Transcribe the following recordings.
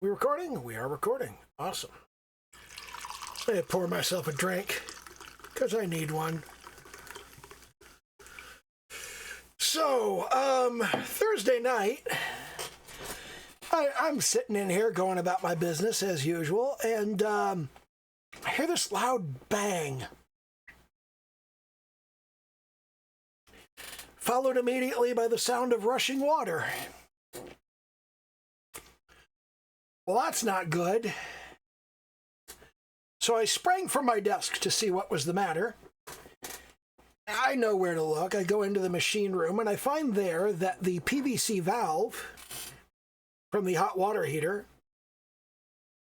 We recording? We are recording. Awesome. I'm gonna pour myself a drink because I need one. So, Thursday night, I'm sitting in here going about my business as usual, and I hear this loud bang. Followed immediately by the sound of rushing water. Well, that's not good. So I sprang from my desk to see what was the matter. I know where to look. I go into the machine room and I find there that the PVC valve from the hot water heater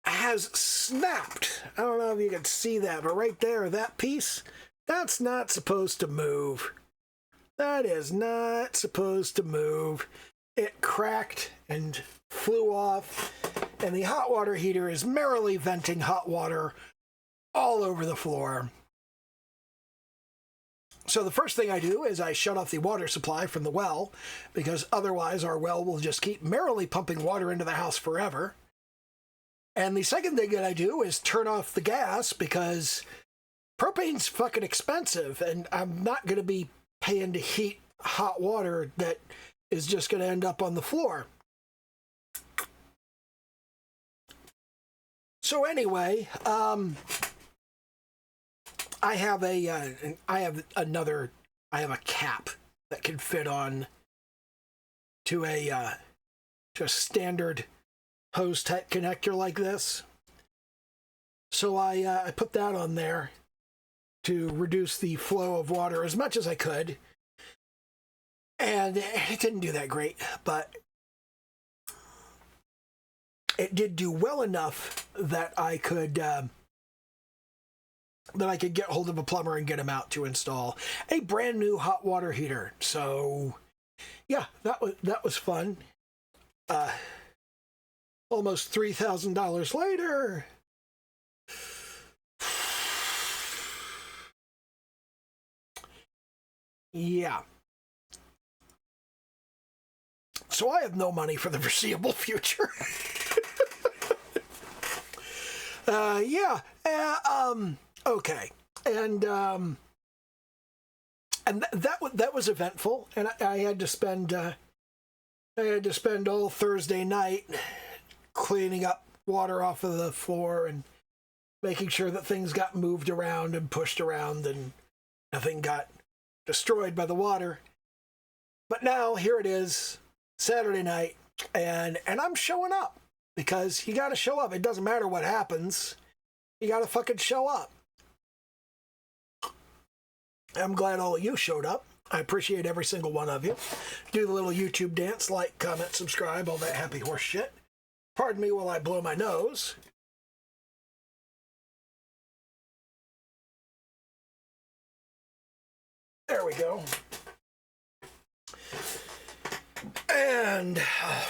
has snapped. I don't know if you can see that, but right there, that piece, that's not supposed to move. That is not supposed to move. It cracked and flew off, and the hot water heater is merrily venting hot water all over the floor. So the first thing I do is I shut off the water supply from the well, because otherwise our well will just keep merrily pumping water into the house forever. And the second thing that I do is turn off the gas, because propane's fucking expensive, and I'm not going to be paying to heat hot water that is just going to end up on the floor. So anyway, I have a cap that can fit on to a standard hose type connector like this. So I put that on there to reduce the flow of water as much as I could. And it didn't do that great, but it did do well enough that I could get hold of a plumber and get him out to install a brand new hot water heater. So yeah, that was fun. Almost $3,000 later. Yeah. So I have no money for the foreseeable future. Okay. And that was eventful, and I had to spend all Thursday night cleaning up water off of the floor and making sure that things got moved around and pushed around and nothing got destroyed by the water. But now here it is, Saturday night, and I'm showing up, because you got to show up. It doesn't matter what happens. You got to fucking show up. I'm glad all of you showed up. I appreciate every single one of you. Do the little YouTube dance, like, comment, subscribe, all that happy horse shit. Pardon me while I blow my nose. There we go. And I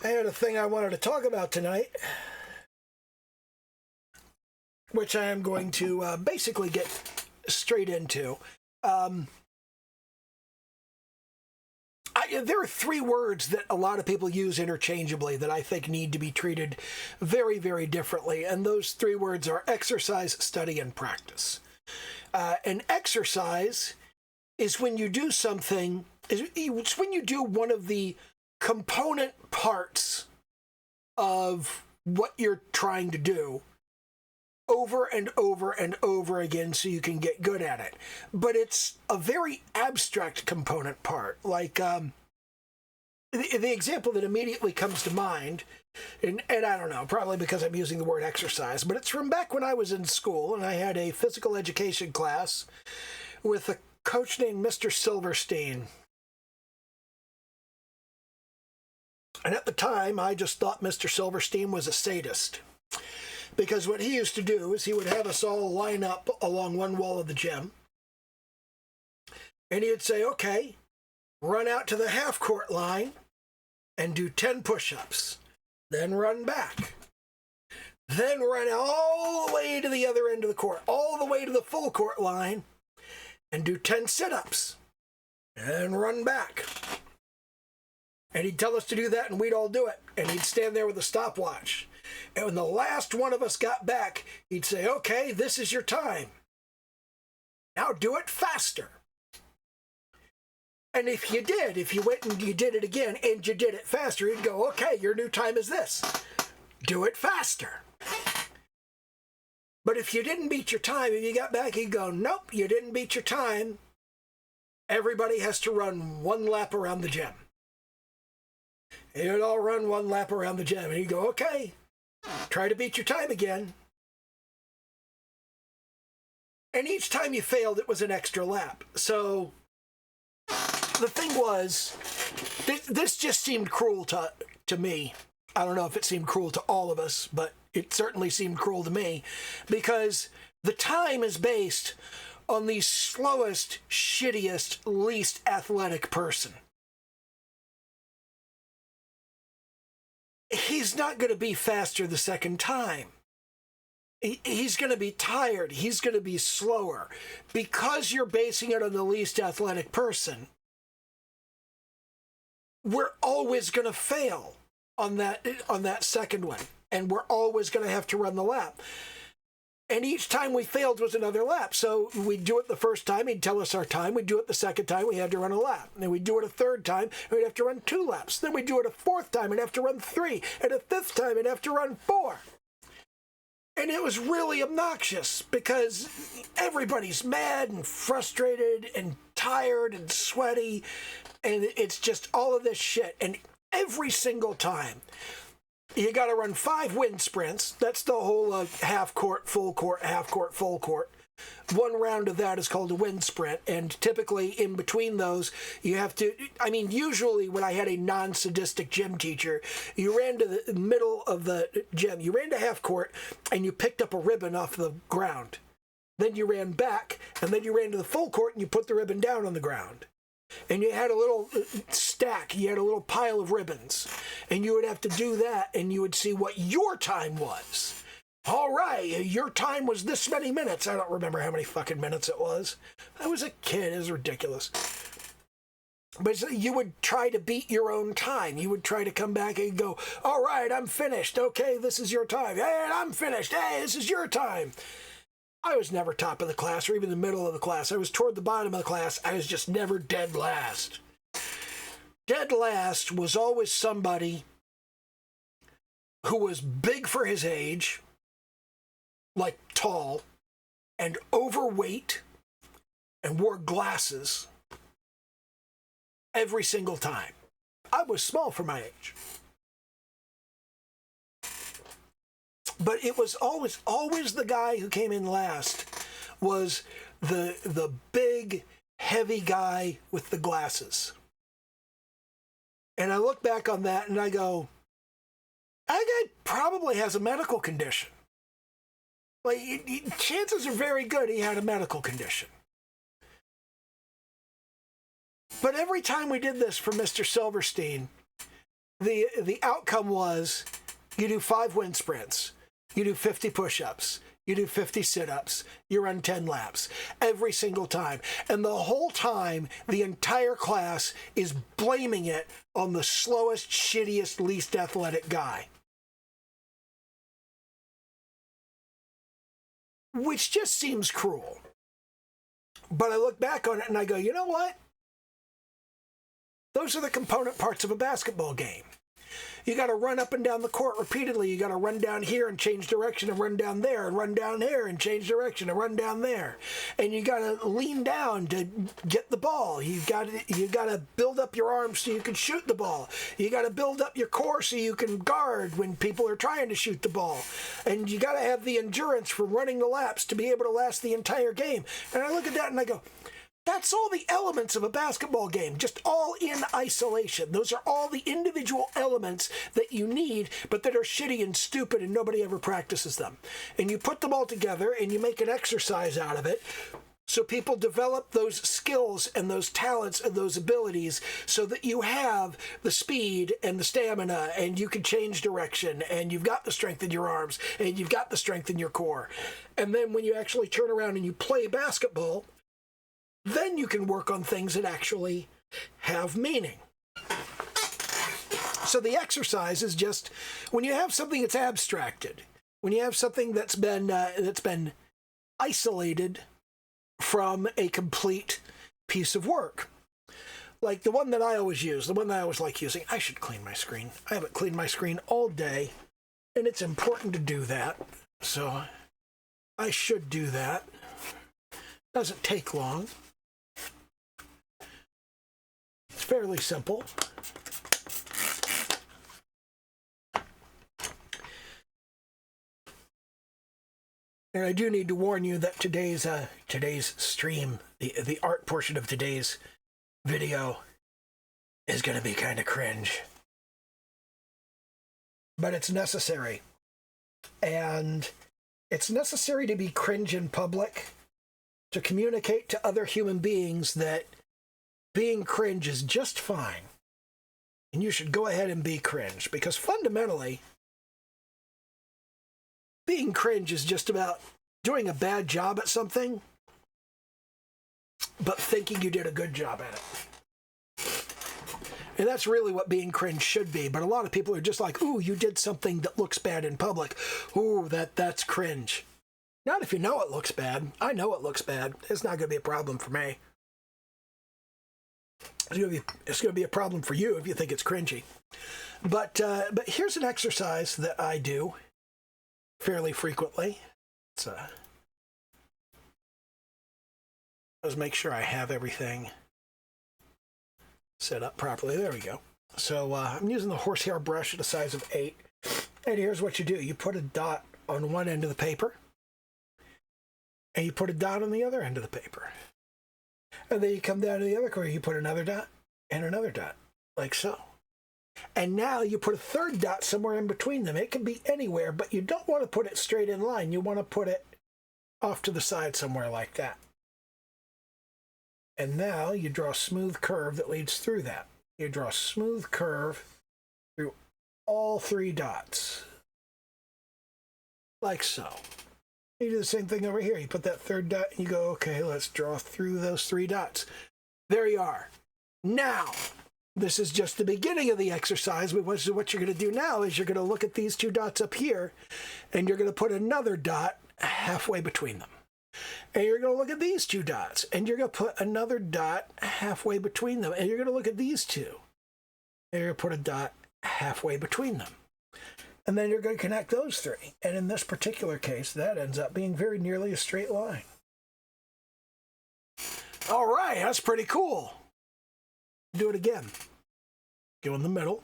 had a thing I wanted to talk about tonight, which I am going to basically get straight into. There are three words that a lot of people use interchangeably that I think need to be treated very, very differently, and those three words are exercise, study, and practice. An exercise is when you do something, it's when you do one of the component parts of what you're trying to do over and over and over again so you can get good at it. But it's a very abstract component part. Like, the example that immediately comes to mind, and I don't know, probably because I'm using the word exercise, but it's from back when I was in school and I had a physical education class with a coach named Mr. Silverstein. And at the time, I just thought Mr. Silverstein was a sadist. Because what he used to do is he would have us all line up along one wall of the gym. And he'd say, okay, run out to the half-court line and do 10 push-ups. Then run back. Then run all the way to the other end of the court, all the way to the full court line, and do 10 sit-ups. And run back. And he'd tell us to do that, and we'd all do it. And he'd stand there with a stopwatch. And when the last one of us got back, he'd say, okay, this is your time. Now do it faster. And if you went and you did it again and you did it faster, he'd go, okay, your new time is this. Do it faster. But if you didn't beat your time, if you got back, he'd go, nope, you didn't beat your time. Everybody has to run one lap around the gym. And you'd all run one lap around the gym. And he'd go, okay, try to beat your time again. And each time you failed, it was an extra lap. So the thing was, this just seemed cruel to me. I don't know if it seemed cruel to all of us, but it certainly seemed cruel to me, because the time is based on the slowest, shittiest, least athletic person. He's not going to be faster the second time. He's going to be tired. He's going to be slower. Because you're basing it on the least athletic person, we're always going to fail on that second one. And we're always going to have to run the lap. And each time we failed was another lap. So we'd do it the first time, he'd tell us our time. We'd do it the second time, we had to run a lap. And then we'd do it a third time, we'd have to run 2 laps. Then we'd do it a fourth time, and have to run 3. And a fifth time, and have to run 4. And it was really obnoxious, because everybody's mad and frustrated and tired and sweaty. And it's just all of this shit. And every single time, you got to run 5 wind sprints. That's the whole half court, full court, half court, full court. One round of that is called a wind sprint. And typically in between those, you have to, usually when I had a non-sadistic gym teacher, you ran to the middle of the gym. You ran to half court and you picked up a ribbon off the ground. Then you ran back, and then you ran to the full court and you put the ribbon down on the ground. And you had a little stack, you had a little pile of ribbons, and you would have to do that, and you would see what your time was. All right, your time was this many minutes. I don't remember how many fucking minutes it was. I was a kid, it was ridiculous. But you would try to beat your own time. You would try to come back and go, all right, I'm finished. Okay, this is your time. Hey, I'm finished. Hey, this is your time. I was never top of the class or even the middle of the class. I was toward the bottom of the class. I was just never dead last. Dead last was always somebody who was big for his age, like tall, and overweight, and wore glasses every single time. I was small for my age. But it was always the guy who came in last was the big, heavy guy with the glasses. And I look back on that and I go, that guy probably has a medical condition. Like, chances are very good he had a medical condition. But every time we did this for Mr. Silverstein, the outcome was you do 5 wind sprints. You do 50 push-ups. You do 50 sit-ups. You run 10 laps every single time. And the whole time, the entire class is blaming it on the slowest, shittiest, least athletic guy. Which just seems cruel. But I look back on it and I go, you know what? Those are the component parts of a basketball game. You got to run up and down the court repeatedly. You got to run down here and change direction and run down there and run down here and change direction and run down there. And you got to lean down to get the ball. You got to build up your arms so you can shoot the ball. You got to build up your core so you can guard when people are trying to shoot the ball. And you got to have the endurance for running the laps to be able to last the entire game. And I look at that and I go, that's all the elements of a basketball game, just all in isolation. Those are all the individual elements that you need, but that are shitty and stupid and nobody ever practices them. And you put them all together and you make an exercise out of it so people develop those skills and those talents and those abilities so that you have the speed and the stamina and you can change direction and you've got the strength in your arms and you've got the strength in your core. And then when you actually turn around and you play basketball, then you can work on things that actually have meaning. So the exercise is just when you have something that's abstracted, when you have something that's been isolated from a complete piece of work. Like the one that I always use, the one that I always like using. I should clean my screen. I haven't cleaned my screen all day, and it's important to do that. So I should do that. Doesn't take long. It's fairly simple. And I do need to warn you that today's stream, the art portion of today's video, is going to be kind of cringe. But it's necessary. And it's necessary to be cringe in public to communicate to other human beings that being cringe is just fine. And you should go ahead and be cringe. Because fundamentally, being cringe is just about doing a bad job at something, but thinking you did a good job at it. And that's really what being cringe should be. But a lot of people are just like, ooh, you did something that looks bad in public. Ooh, that's cringe. Not if you know it looks bad. I know it looks bad. It's not going to be a problem for me. It's going to be a problem for you if you think it's cringy. But here's an exercise that I do fairly frequently. Let's make sure I have everything set up properly. There we go. So I'm using the horsehair brush at a size of 8. And here's what you do. You put a dot on one end of the paper. And you put a dot on the other end of the paper. And then you come down to the other corner. You put another dot and another dot. Like so. And now you put a third dot somewhere in between them. It can be anywhere, but you don't want to put it straight in line. You want to put it off to the side somewhere like that. And now you draw a smooth curve that leads through that. You draw a smooth curve through all 3 dots. Like so. You do the same thing over here. You put that third dot and you go, okay, let's draw through those 3 dots. There you are. Now, this is just the beginning of the exercise. What you're going to do now is you're going to look at these 2 dots up here, and you're going to put another dot halfway between them. And you're going to look at these 2 dots, and you're going to put another dot halfway between them. And you're going to look at these 2, and you're going to put a dot halfway between them. And then you're going to connect those 3. And in this particular case, that ends up being very nearly a straight line. All right, that's pretty cool. Do it again. Go in the middle.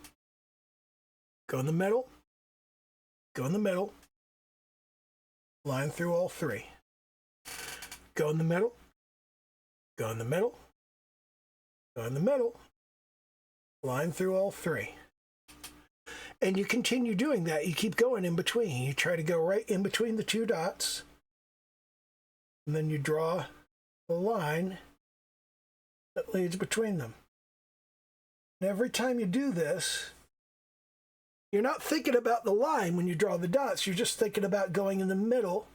Go in the middle. Go in the middle. Line through all 3. Go in the middle. Go in the middle. Go in the middle. Line through all 3. And you continue doing that. You keep going in between. You try to go right in between the 2 dots. And then you draw the line that leads between them. And every time you do this, you're not thinking about the line when you draw the dots. You're just thinking about going in the middle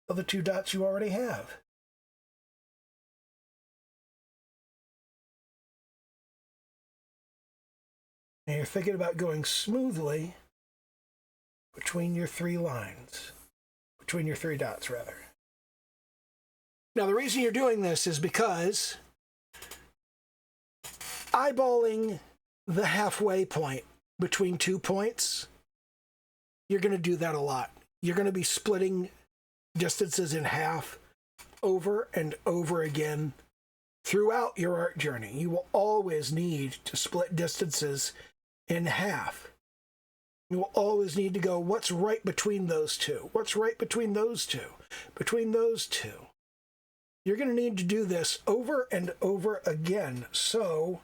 of the 2 dots you already have. And you're thinking about going smoothly between your 3 lines. Between your 3 dots, rather. Now, the reason you're doing this is because eyeballing the halfway point between 2 points, you're going to do that a lot. You're going to be splitting distances in half over and over again throughout your art journey. You will always need to split distances in half. You will always need to go, what's right between those 2? What's right between those 2? Between those 2. You're going to need to do this over and over again. So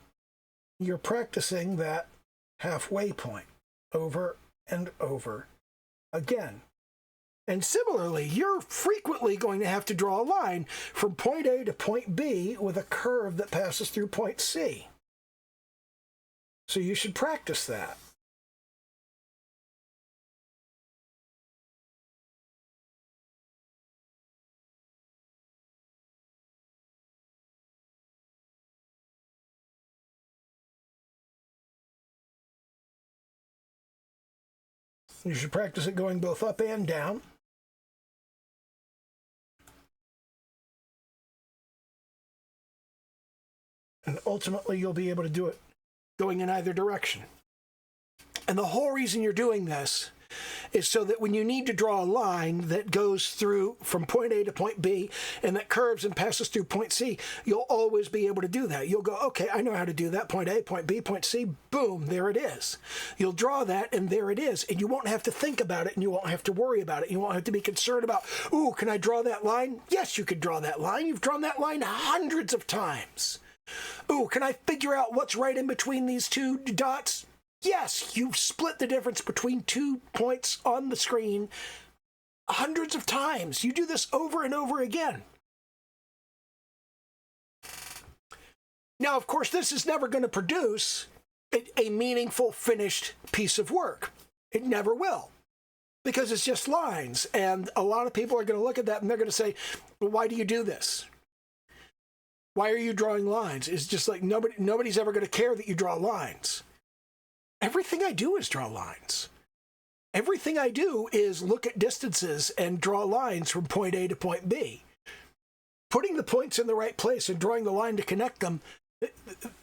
you're practicing that halfway point over and over again. And similarly, you're frequently going to have to draw a line from point A to point B with a curve that passes through point C. So you should practice that. You should practice it going both up and down. And ultimately, you'll be able to do it going in either direction. And the whole reason you're doing this is so that when you need to draw a line that goes through from point A to point B and that curves and passes through point C, you'll always be able to do that. You'll go, okay, I know how to do that. Point A, point B, point C, boom, there it is. You'll draw that and there it is. And you won't have to think about it and you won't have to worry about it. You won't have to be concerned about, ooh, can I draw that line? Yes, you could draw that line. You've drawn that line hundreds of times. Ooh, can I figure out what's right in between these two dots? Yes, you've split the difference between 2 points on the screen hundreds of times. You do this over and over again. Now, of course, this is never going to produce a meaningful, finished piece of work. It never will, because it's just lines. And a lot of people are going to look at that and they're going to say, well, why do you do this? Why are you drawing lines? It's just like nobody's ever going to care that you draw lines. Everything I do is draw lines. Everything I do is look at distances and draw lines from point A to point B. Putting the points in the right place and drawing the line to connect them,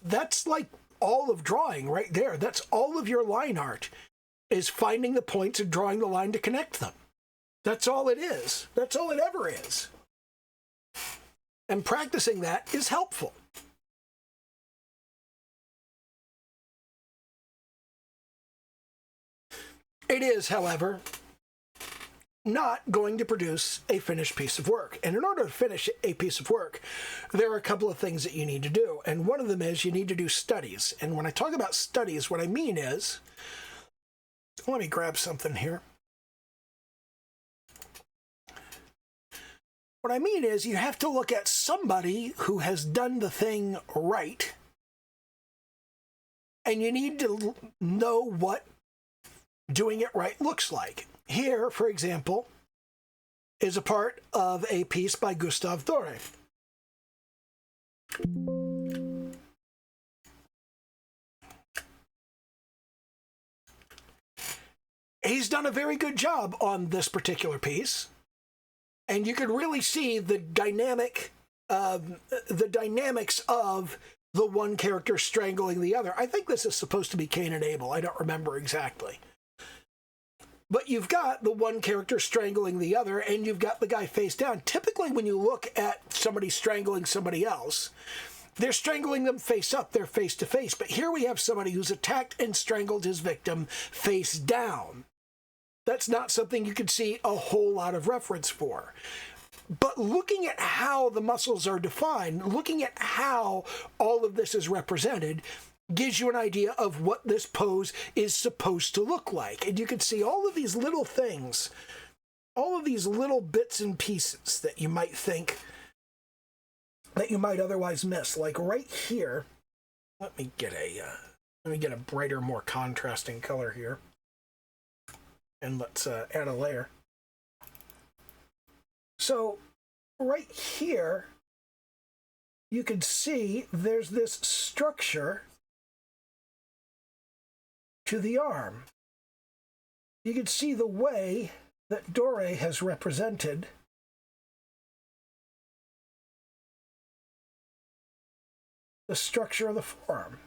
that's like all of drawing right there. That's all of your line art, is finding the points and drawing the line to connect them. That's all it is. That's all it ever is. And practicing that is helpful. It is, however, not going to produce a finished piece of work. And in order to finish a piece of work, there are a couple of things that you need to do. And one of them is you need to do studies. And when I talk about studies, what I mean is, let me grab something here. What I mean is you have to look at somebody who has done the thing right, and you need to know what doing it right looks like. Here, for example, is a part of a piece by Gustave Doré. He's done a very good job on this particular piece. And you can really see the dynamics of the one character strangling the other. I think this is supposed to be Cain and Abel. I don't remember exactly. But you've got the one character strangling the other, and you've got the guy face down. Typically, when you look at somebody strangling somebody else, they're strangling them face up, they're face to face. But here we have somebody who's attacked and strangled his victim face down. That's not something you could see a whole lot of reference for. But looking at how the muscles are defined, looking at how all of this is represented, gives you an idea of what this pose is supposed to look like. And you can see all of these little things, all of these little bits and pieces that you might think, that you might otherwise miss. Like right here, let me get a brighter, more contrasting color here. And let's add a layer. So right here, you can see there's this structure to the arm. You can see the way that Doré has represented the structure of the forearm.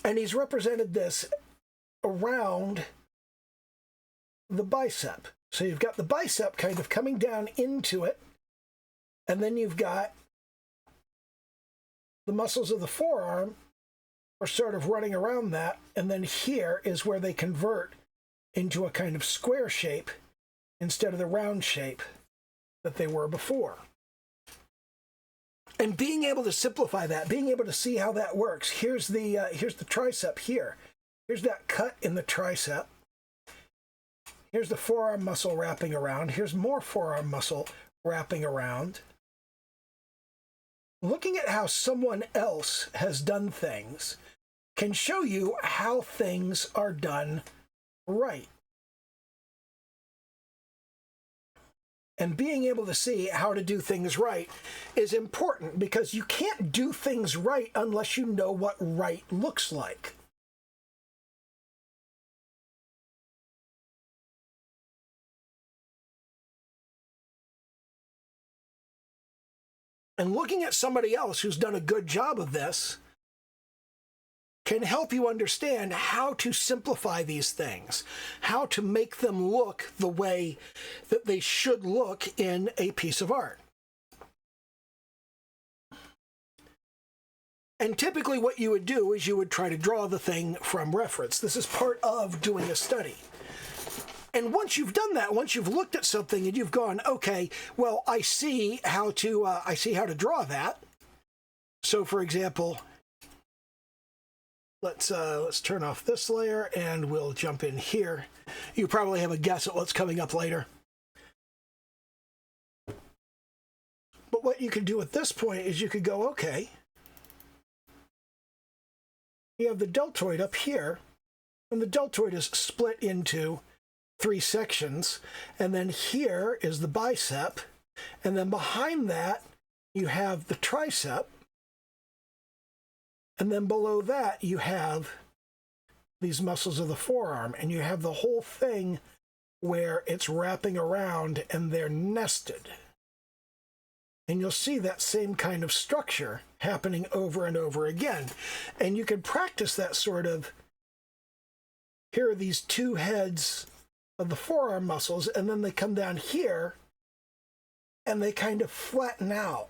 And he's represented this around the bicep. So you've got the bicep kind of coming down into it, and then you've got the muscles of the forearm are sort of running around that, and then here is where they convert into a kind of square shape instead of the round shape that they were before. And being able to simplify that, being able to see how that works. Here's the tricep here. Here's that cut in the tricep. Here's the forearm muscle wrapping around. Here's more forearm muscle wrapping around. Looking at how someone else has done things can show you how things are done right. And being able to see how to do things right is important, because you can't do things right unless you know what right looks like. And looking at somebody else who's done a good job of this can help you understand how to simplify these things, how to make them look the way that they should look in a piece of art. And typically what you would do is you would try to draw the thing from reference. This is part of doing a study. And once you've done that, once you've looked at something and you've gone, okay, well, I see how to draw that. So for example, let's turn off this layer and we'll jump in here. You probably have a guess at what's coming up later. But what you could do at this point is you could go, okay, you have the deltoid up here, and the deltoid is split into 3 sections, and then here is the bicep, and then behind that you have the tricep, and then below that you have these muscles of the forearm, and you have the whole thing where it's wrapping around and they're nested. And you'll see that same kind of structure happening over and over again. And you can practice that sort of, here are these 2 heads of the forearm muscles, and then they come down here and they kind of flatten out.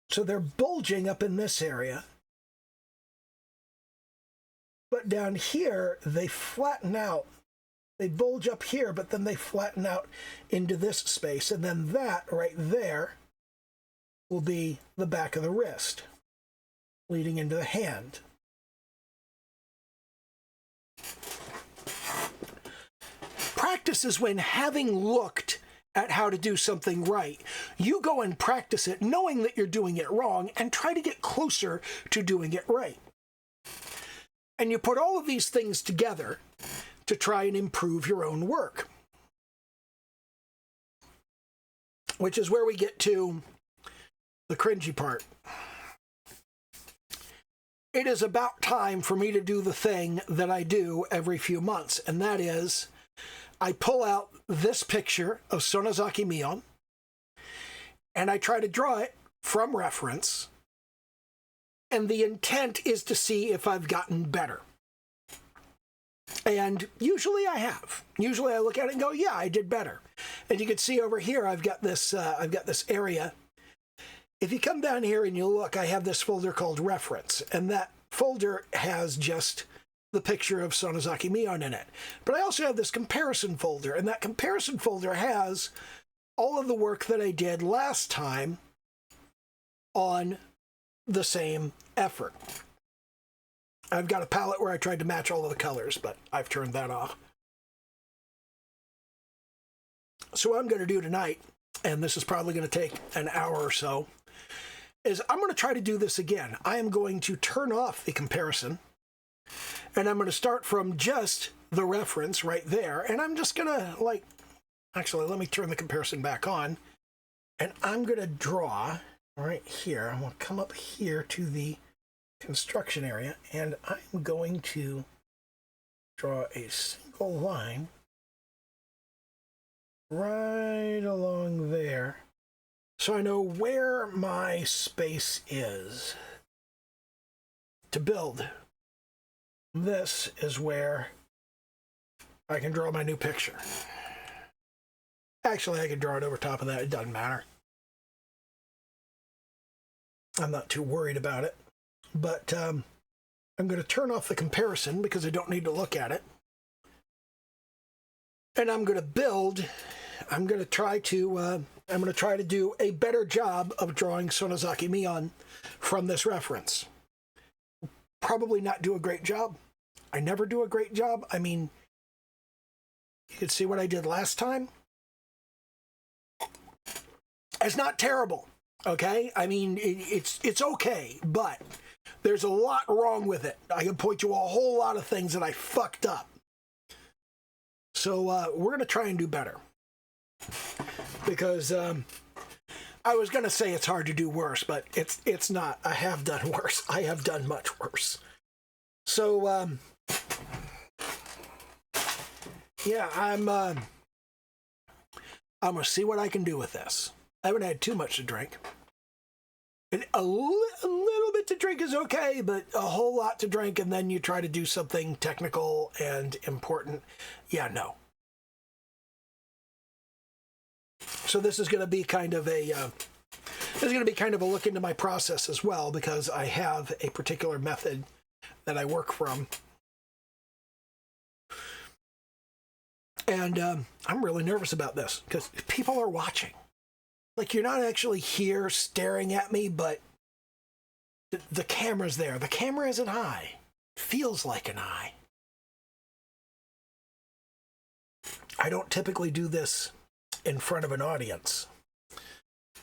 So they're bulging up in this area. But down here, they flatten out. They bulge up here, but then they flatten out into this space. And then that right there will be the back of the wrist, leading into the hand. Practice is when, having looked at how to do something right, you go and practice it knowing that you're doing it wrong and try to get closer to doing it right. And you put all of these things together to try and improve your own work. Which is where we get to the cringy part. It is about time for me to do the thing that I do every few months, and that is I pull out this picture of Sonozaki Mion, and I try to draw it from reference, and the intent is to see if I've gotten better. And usually I have. Usually I look at it and go, yeah, I did better. And you can see over here, I've got this area. If you come down here and you look, I have this folder called Reference, and that folder has just the picture of Sonozaki Mion in it. But I also have this comparison folder, and that comparison folder has all of the work that I did last time on the same effort. I've got a palette where I tried to match all of the colors, but I've turned that off. So what I'm going to do tonight, and this is probably going to take an hour or so, is I'm going to try to do this again. I am going to turn off the comparison, and I'm going to start from just the reference right there, and I'm just going to, actually, let me turn the comparison back on, and I'm going to draw right here. I'm going to come up here to the construction area, and I'm going to draw a single line right along there so I know where my space is to build. This is where I can draw my new picture. Actually, I can draw it over top of that. It doesn't matter. I'm not too worried about it. But I'm going to turn off the comparison because I don't need to look at it. And I'm going to build. I'm going to try to do a better job of drawing Sonozaki Mion from this reference. Probably not do a great job. I never do a great job. I mean, you can see what I did last time. It's not terrible, okay? I mean, it's okay, but there's a lot wrong with it. I can point to a whole lot of things that I fucked up. So we're going to try and do better. Because I was going to say it's hard to do worse, but it's not. I have done worse. I have done much worse. So, yeah, I'm going to see what I can do with this. I haven't had too much to drink. And a little bit to drink is okay, but a whole lot to drink and then you try to do something technical and important. Yeah, no. So this is going to be kind of a look into my process as well, because I have a particular method that I work from. And I'm really nervous about this because people are watching. Like, you're not actually here staring at me, but the camera's there. The camera is an eye. It feels like an eye. I don't typically do this in front of an audience.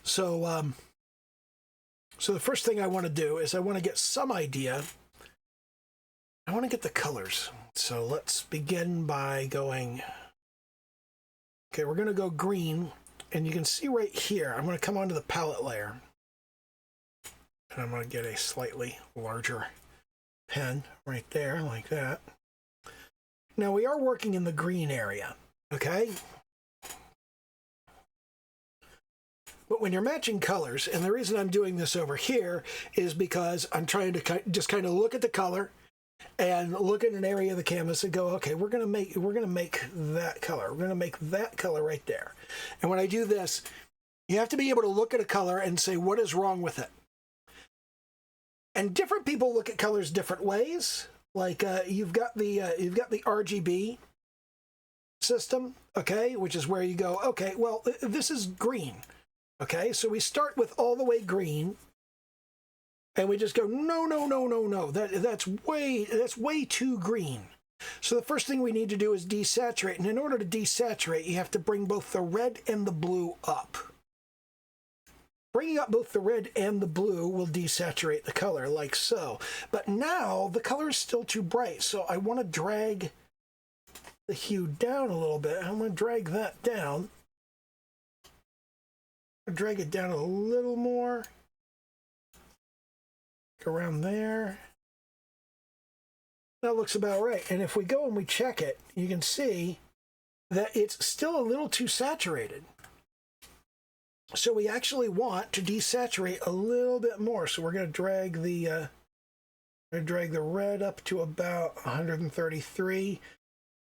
So, so the first thing I want to do is I want to get some idea. I want to get the colors. So let's begin by going, okay, we're going to go green. And you can see right here, I'm going to come onto the palette layer. And I'm going to get a slightly larger pen right there, like that. Now we are working in the green area, okay? But when you're matching colors, and the reason I'm doing this over here is because I'm trying to just kind of look at the color and look at an area of the canvas and go, okay, we're gonna make that color. We're gonna make that color right there. And when I do this, you have to be able to look at a color and say, what is wrong with it? And different people look at colors different ways. Like you've got the RGB system, okay, which is where you go, okay, well, this is green. Okay, so we start with all the way green, and we just go, no, that's way too green. So the first thing we need to do is desaturate, and in order to desaturate, you have to bring both the red and the blue up. Bringing up both the red and the blue will desaturate the color, like so. But now the color is still too bright, so I want to drag the hue down a little bit. I'm going to drag that down. Drag it down a little more. Around there. That looks about right. And if we go and we check it, you can see that it's still a little too saturated. So we actually want to desaturate a little bit more. So we're going to drag the red up to about 133,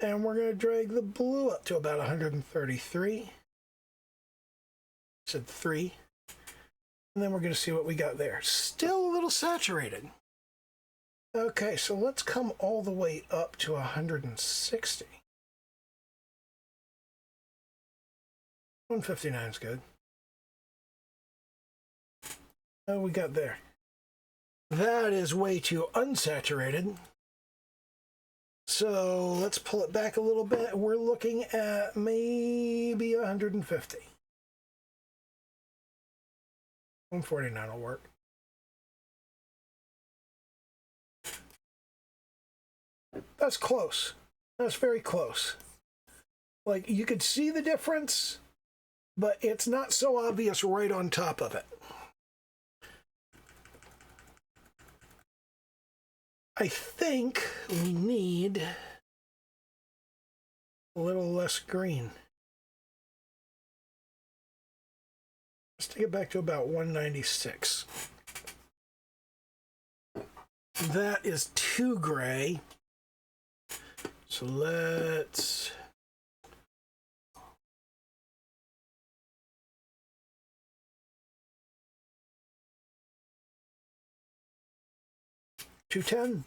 and we're going to drag the blue up to about 133. Said 3. And then we're going to see what we got there. Still a little saturated. Okay, so let's come all the way up to 160. 159 is good. What we got there? That is way too unsaturated. So let's pull it back a little bit. We're looking at maybe 150. 149 will work. That's close. That's very close. Like, you could see the difference, but it's not so obvious right on top of it. I think we need a little less green. Let's take it back to about 196. That is too gray. So let's... $210.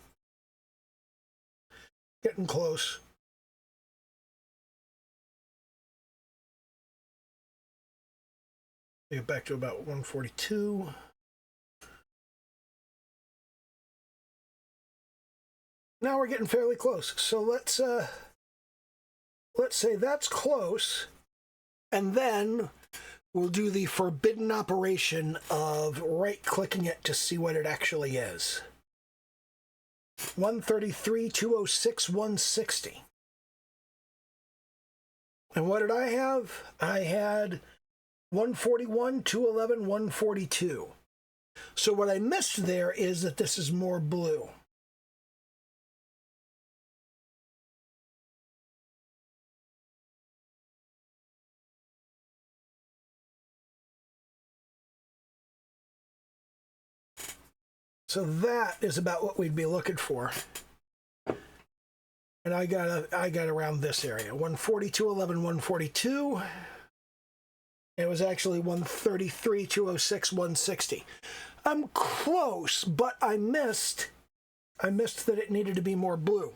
Getting close. Get back to about 142. Now we're getting fairly close. So let's say that's close, and then we'll do the forbidden operation of right-clicking it to see what it actually is. 133, 206, 160. And what did I have? I had 141, 211, 142. So what I missed there is that this is more blue. So that is about what we'd be looking for. And I got around this area, 142.11, 142. It was actually 133, 206, 160. I'm close, but I missed that it needed to be more blue.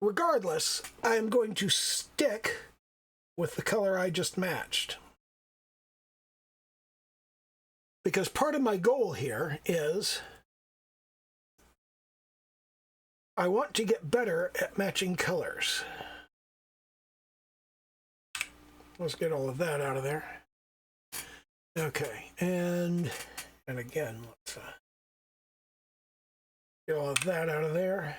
Regardless, I am going to stick with the color I just matched. Because part of my goal here is I want to get better at matching colors. Let's get all of that out of there. Okay, and again, let's get all of that out of there.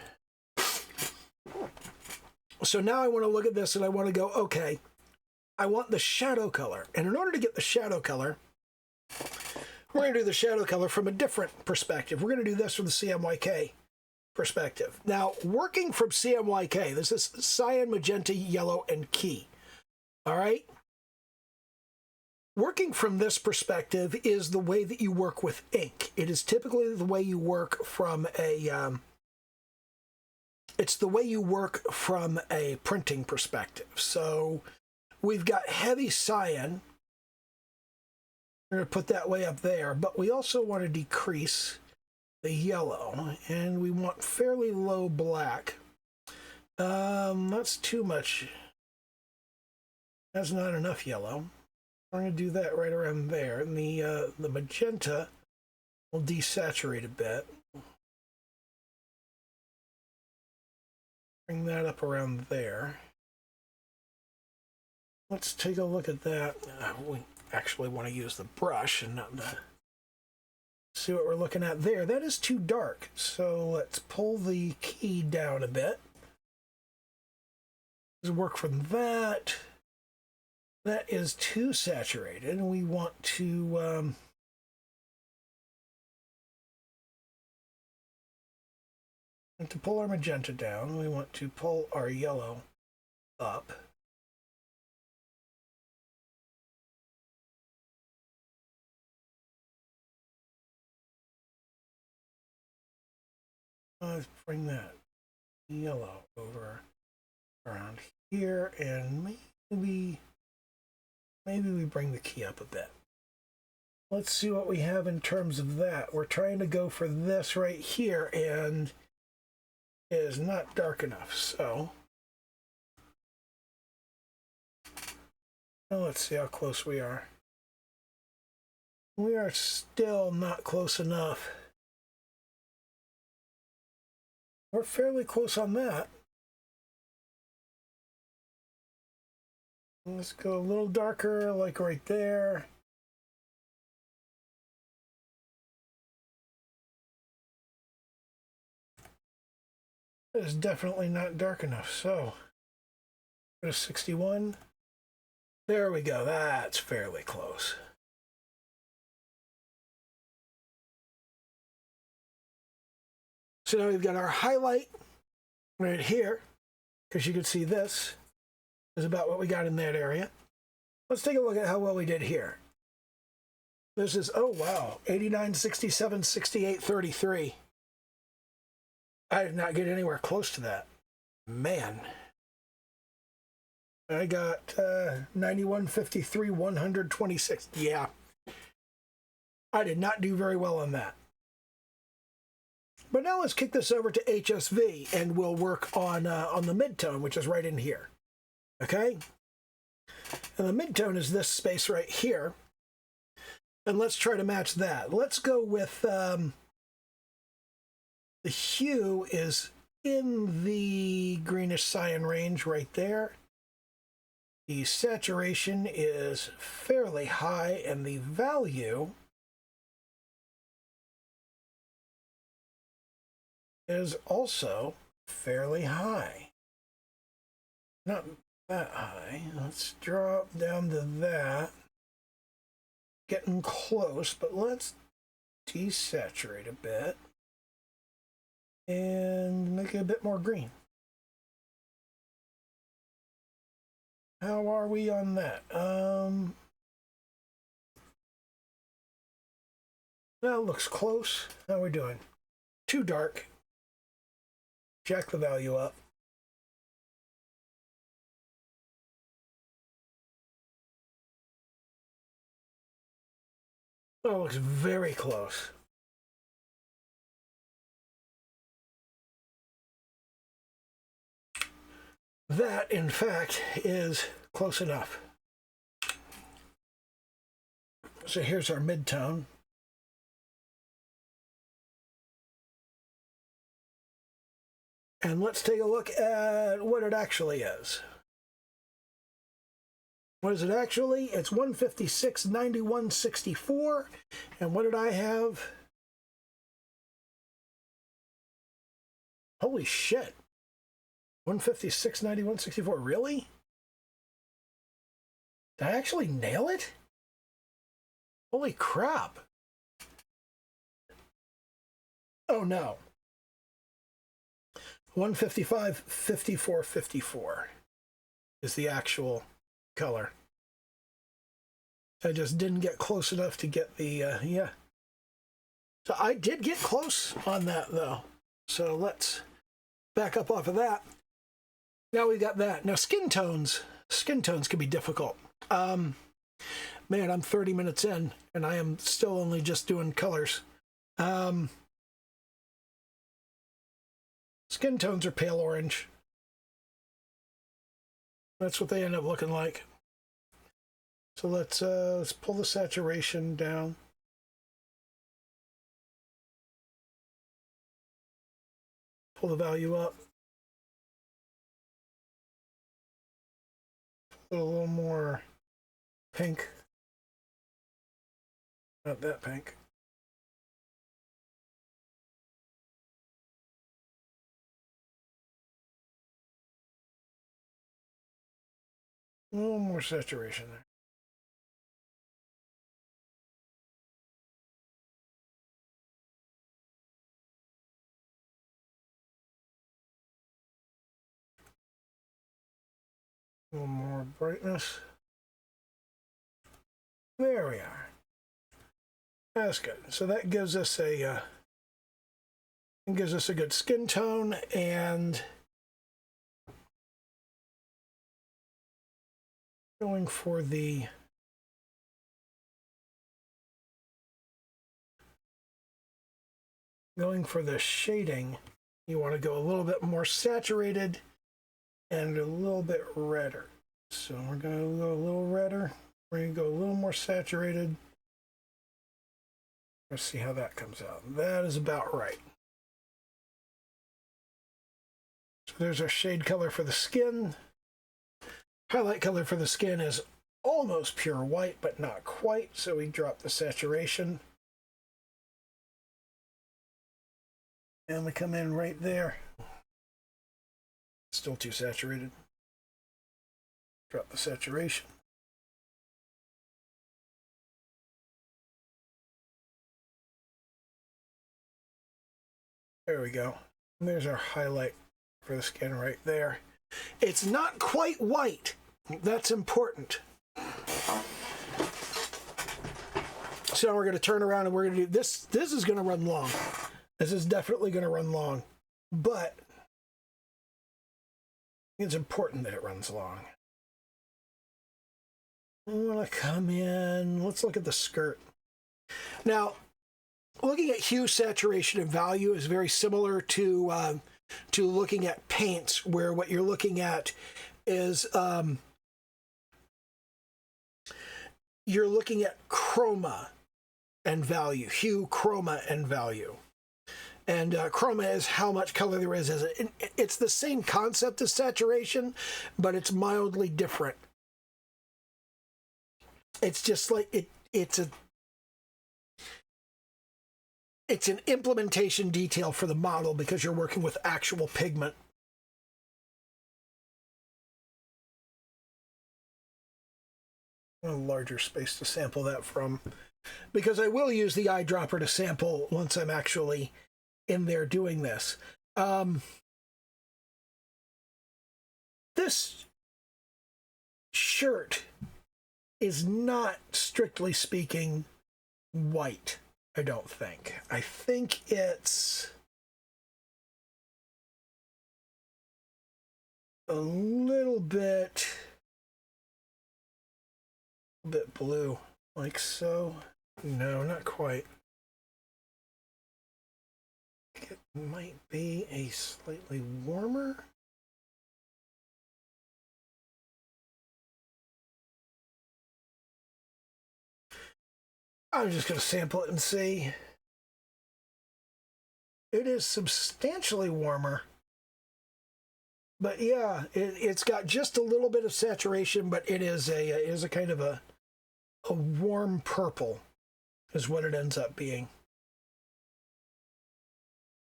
So now I want to look at this and I want to go, okay, I want the shadow color. And in order to get the shadow color, we're going to do the shadow color from a different perspective. We're going to do this from the CMYK perspective. Now, working from CMYK, this is cyan, magenta, yellow, and key. All right? Working from this perspective is the way that you work with ink. It is typically the way you work from it's the way you work from a printing perspective. So we've got heavy cyan. We're going to put that way up there, but we also want to decrease the yellow, and we want fairly low black. That's too much. That's not enough yellow. We're going to do that right around there, and the magenta will desaturate a bit. Bring that up around there. Let's take a look at that. We actually want to use the brush and not the... See what we're looking at there. That is too dark, so let's pull the key down a bit. Let's work from that. That is too saturated, and we want to pull our magenta down. We want to pull our yellow up. Let's bring that yellow over around here, and maybe we bring the key up a bit. Let's see what we have in terms of that. We're trying to go for this right here, and it is not dark enough, so now let's see how close we are. We are still not close enough. We're fairly close on that. Let's go a little darker, like right there. It's definitely not dark enough, so go to 61. There we go, that's fairly close. So now we've got our highlight right here, because you can see this is about what we got in that area. Let's take a look at how well we did here. This is, oh wow, 89, 67, 68, 33. I did not get anywhere close to that. Man. I got 91, 53, 126. Yeah. I did not do very well on that. But now let's kick this over to HSV, and we'll work on the midtone, which is right in here. Okay? And the midtone is this space right here. And let's try to match that. Let's go with the hue is in the greenish cyan range right there. The saturation is fairly high, and the value is also fairly high. Not that high. Let's drop down to that. Getting close, but let's desaturate a bit and make it a bit more green. How are we on that? That looks close. How are we doing? Too dark. Jack the value up. Oh, it looks very close. That, in fact, is close enough. So here's our midtone. And let's take a look at what it actually is. What is it actually? It's 156, 91, 64. And what did I have? Holy shit. 156, 91, 64. Really? Did I actually nail it? Holy crap. Oh no. 155, 54, 54 is the actual color. I just didn't get close enough to get the, yeah. So I did get close on that though. So let's back up off of that. Now we got that. Now skin tones can be difficult. Man, I'm 30 minutes in and I am still only just doing colors. Skin tones are pale orange. That's what they end up looking like. So let's pull the saturation down. Pull the value up. Put a little more pink. Not that pink. A little more saturation there. A little more brightness. There we are. That's good. So that gives us a good skin tone, and going for the shading, you want to go a little bit more saturated and a little bit redder. So we're going to go a little redder. We're going to go a little more saturated. Let's see how that comes out. That is about right. So there's our shade color for the skin. Highlight color for the skin is almost pure white, but not quite. So we drop the saturation. And we come in right there. Still too saturated. Drop the saturation. There we go. And there's our highlight for the skin right there. It's not quite white. That's important. So we're going to turn around and we're going to do this. This is going to run long. This is definitely going to run long. But it's important that it runs long. I want to come in. Let's look at the skirt. Now, looking at hue, saturation, and value is very similar to looking at paints, where what you're looking at is you're looking at chroma and value, hue, chroma, and value. And chroma is how much color there is. It's the same concept as saturation, but it's mildly different. It's just like it's an implementation detail for the model because you're working with actual pigment. A larger space to sample that from, because I will use the eyedropper to sample once I'm actually in there doing this. This shirt is not, strictly speaking, white. I don't think. I think it's a little bit blue, like so. No, not quite. It might be a slightly warmer. I'm just going to sample it and see. It is substantially warmer. But yeah, it's got just a little bit of saturation, but it is a kind of a warm purple is what it ends up being.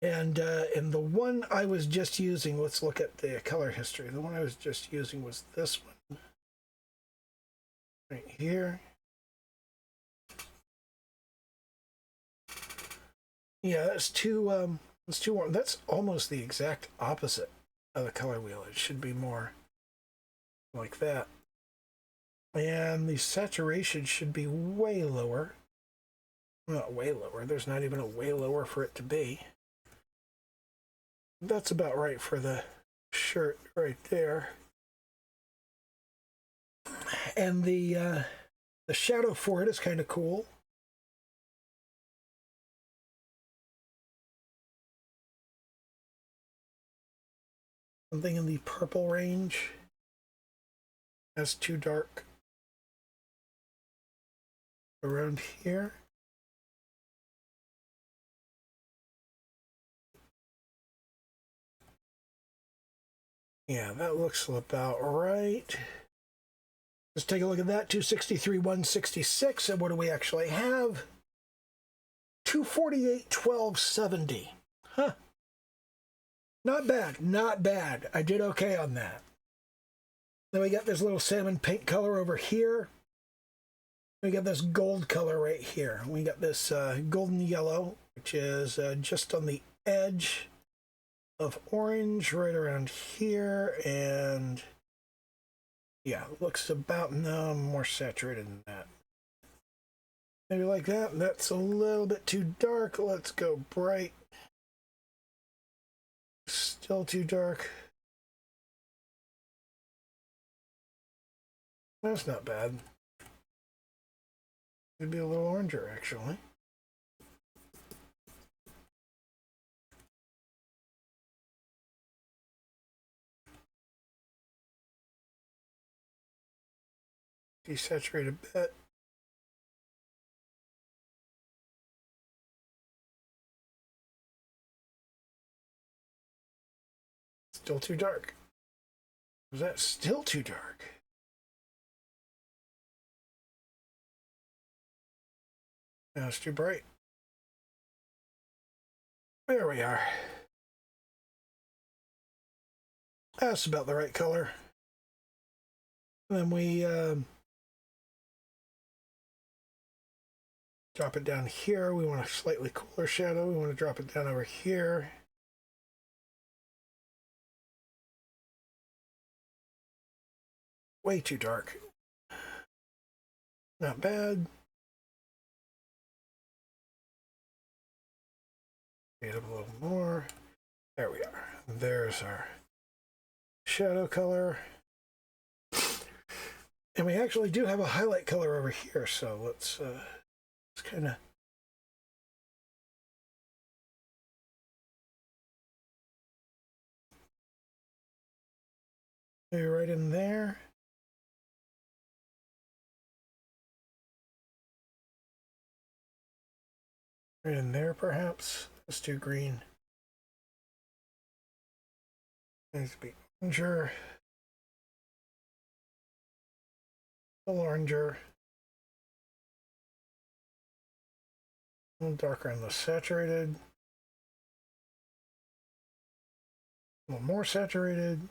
And the one I was just using, let's look at the color history. The one I was just using was this one right here. Yeah, that's too warm. That's almost the exact opposite of the color wheel. It should be more like that. And the saturation should be way lower. Not way lower. There's not even a way lower for it to be. That's about right for the shirt right there. And the shadow for it is kind of cool. Something in the purple range. That's too dark. Around here. Yeah, that looks about right. Let's take a look at that. 263, 166. And what do we actually have? 248, 1270. Huh. Not bad. Not bad. I did okay on that. Then we got this little salmon pink color over here. We got this gold color right here. We got this golden yellow, which is just on the edge of orange right around here. And yeah, looks about, no, more saturated than that. Maybe like that. That's a little bit too dark. Let's go bright. Still too dark. That's not bad. Could be a little oranger, actually. Desaturate a bit. Still too dark. Was that still too dark? Now it's too bright. There we are. That's about the right color. And then we drop it down here. We want a slightly cooler shadow. We want to drop it down over here. Way too dark. Not bad. Get up a little more. There we are. There's our shadow color. And we actually do have a highlight color over here, so let's kind of maybe right in there. Right in there, perhaps. That's too green. Needs to be oranger. A little oranger. A little darker on the saturated. A little more saturated.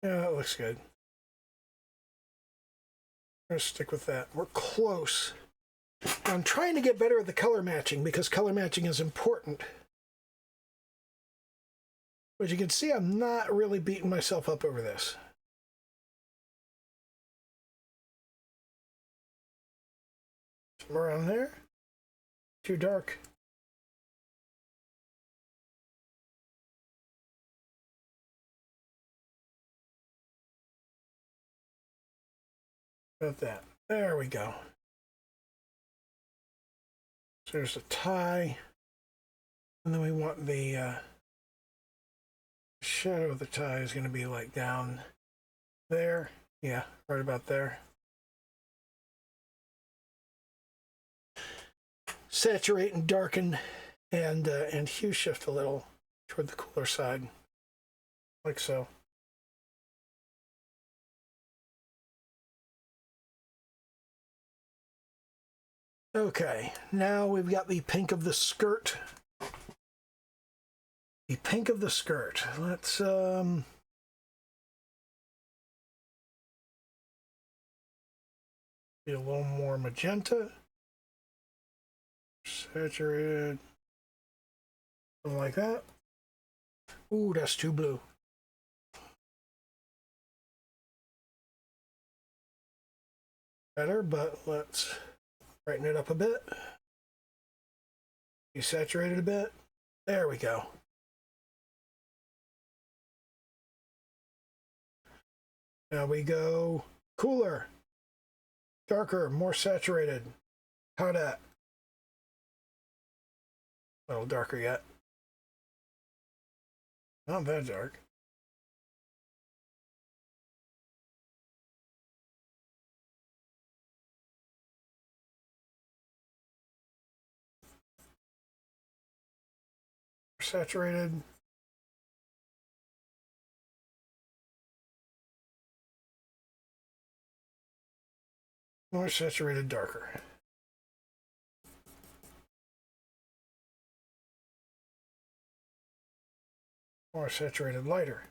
Yeah, that looks good. I'm gonna stick with that. We're close. I'm trying to get better at the color matching because color matching is important. But you can see I'm not really beating myself up over this. Somewhere around there. Too dark. About that. There we go. So there's a tie. And then we want the shadow of the tie is going to be like down there. Yeah, right about there. Saturate and darken and hue shift a little toward the cooler side, like so. Okay, now we've got the pink of the skirt. The pink of the skirt. Let's be a little more magenta. Saturated. Something like that. Ooh, that's too blue. Better, but let's brighten it up a bit. Desaturate it a bit. There we go. Now we go cooler, darker, more saturated. How that? A little darker yet. Not that dark. Saturated. More saturated, darker. More saturated, lighter.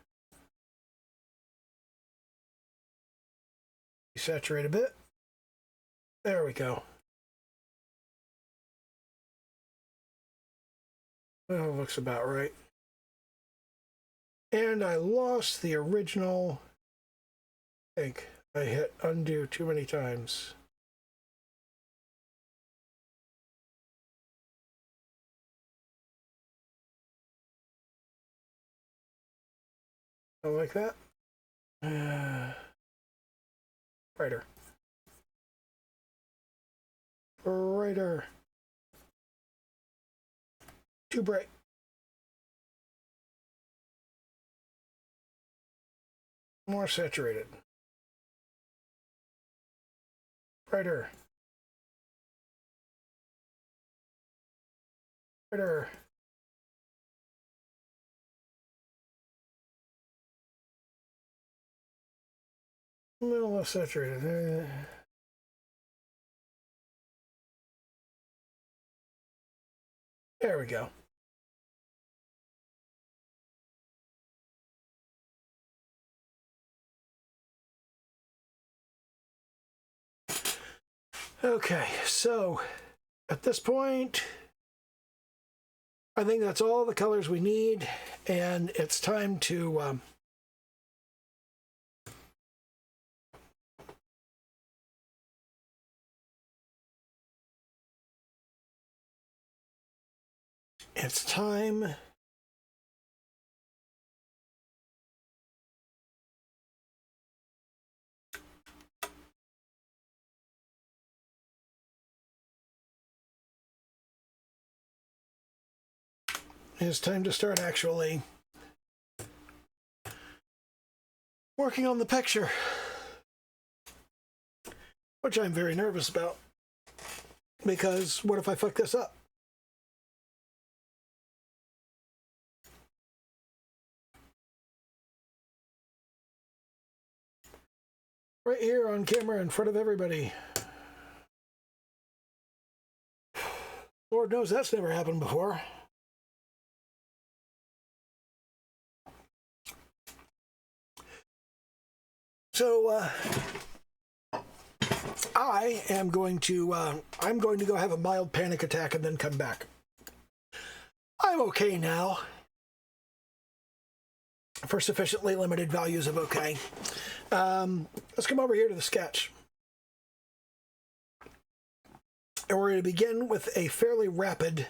Desaturate a bit. There we go. Well, looks about right. And I lost the original. I think I hit undo too many times. I like that. Brighter. Brighter. Too bright. More saturated. Brighter. Brighter. A little less saturated. There we go. Okay, so at this point, I think that's all the colors we need, and it's time to it's time it's time to start actually working on the picture, which I'm very nervous about, because what if I fuck this up? Right here on camera in front of everybody. Lord knows that's never happened before. So, I'm going to go have a mild panic attack and then come back. I'm okay now. For sufficiently limited values of okay. Let's come over here to the sketch. And we're going to begin with a fairly rapid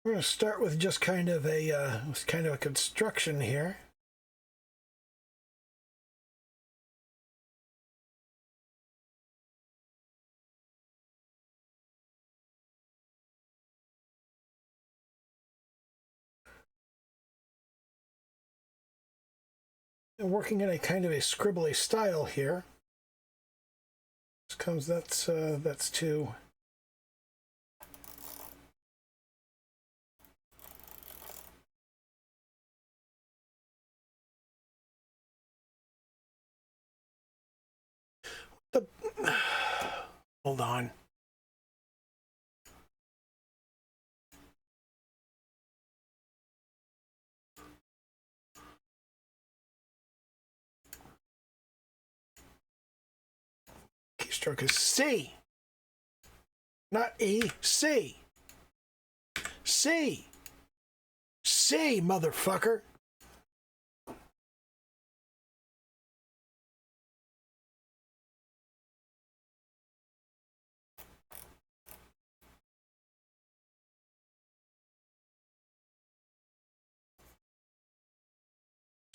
we're going to start with just kind of a construction here. And working in a kind of a scribbly style here. That's too. Hold on. Keystroke is C. Not E, C. C. C, motherfucker.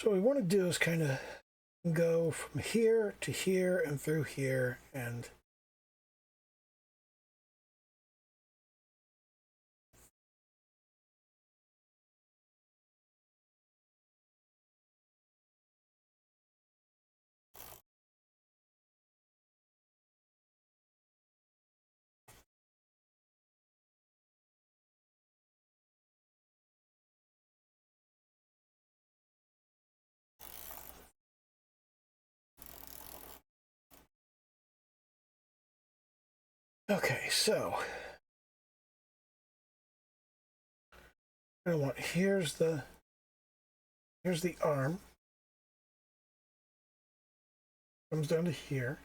So what we want to do is kind of go from here to here and through here and okay, so I want here's the arm. Comes down to here.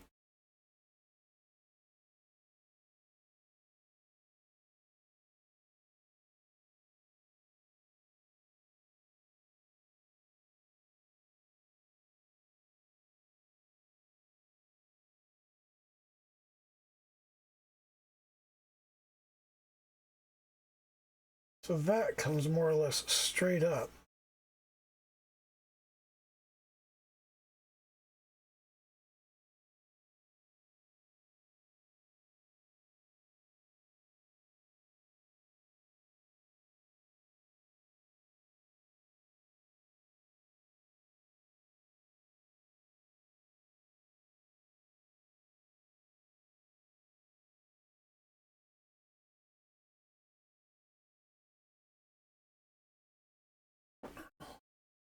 So that comes more or less straight up.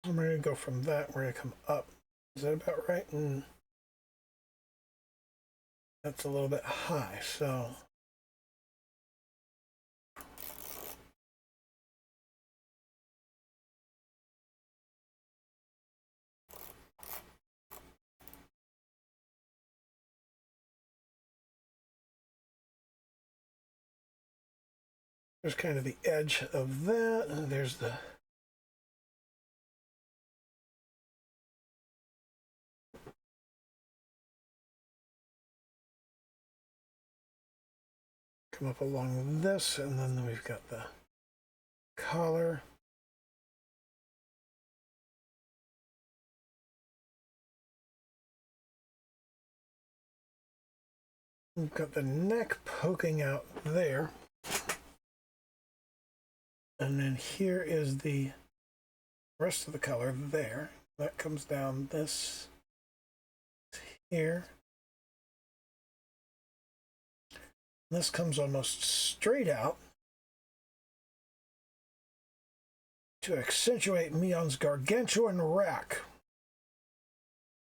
I'm going to go from that, we're going to come up. Is that about right? And that's a little bit high, so there's kind of the edge of that, and there's the come up along this, and then we've got the collar. We've got the neck poking out there. And then here is the rest of the color there. That comes down this here. This comes almost straight out to accentuate Mion's gargantuan rack.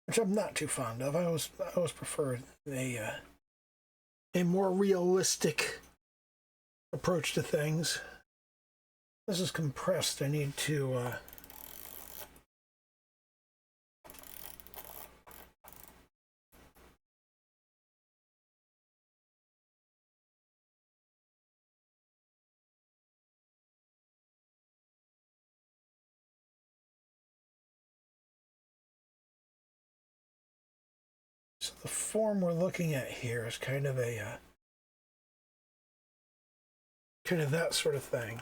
which I'm not too fond of. I always prefer a more realistic approach to things. This is compressed. I need to so the form we're looking at here is kind of a kind of that sort of thing.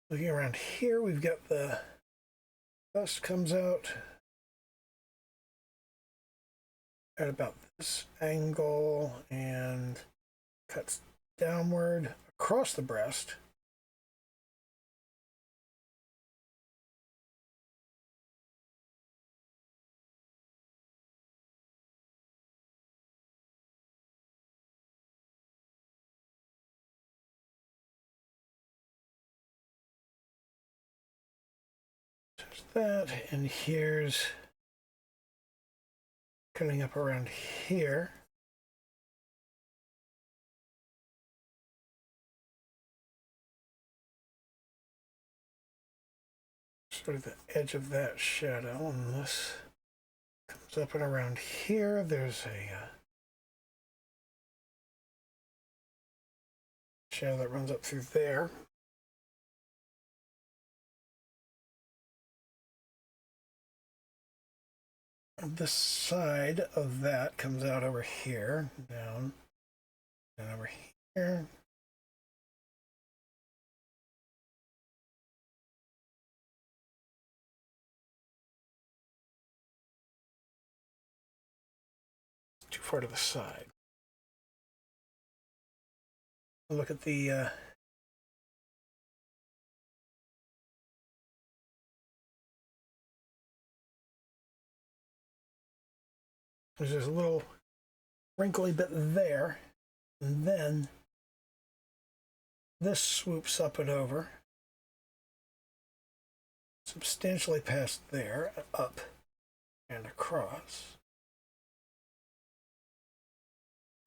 Looking around here, we've got the dust comes out at about this angle and cuts downward across the breast. There's that, and here's cutting up around here. Sort of the edge of that shadow, and this comes up and around here. There's a shadow that runs up through there. This side of that comes out over here, down, and over here. It's too far to the side. Look at the there's this little wrinkly bit there, and then this swoops up and over, substantially past there, up and across.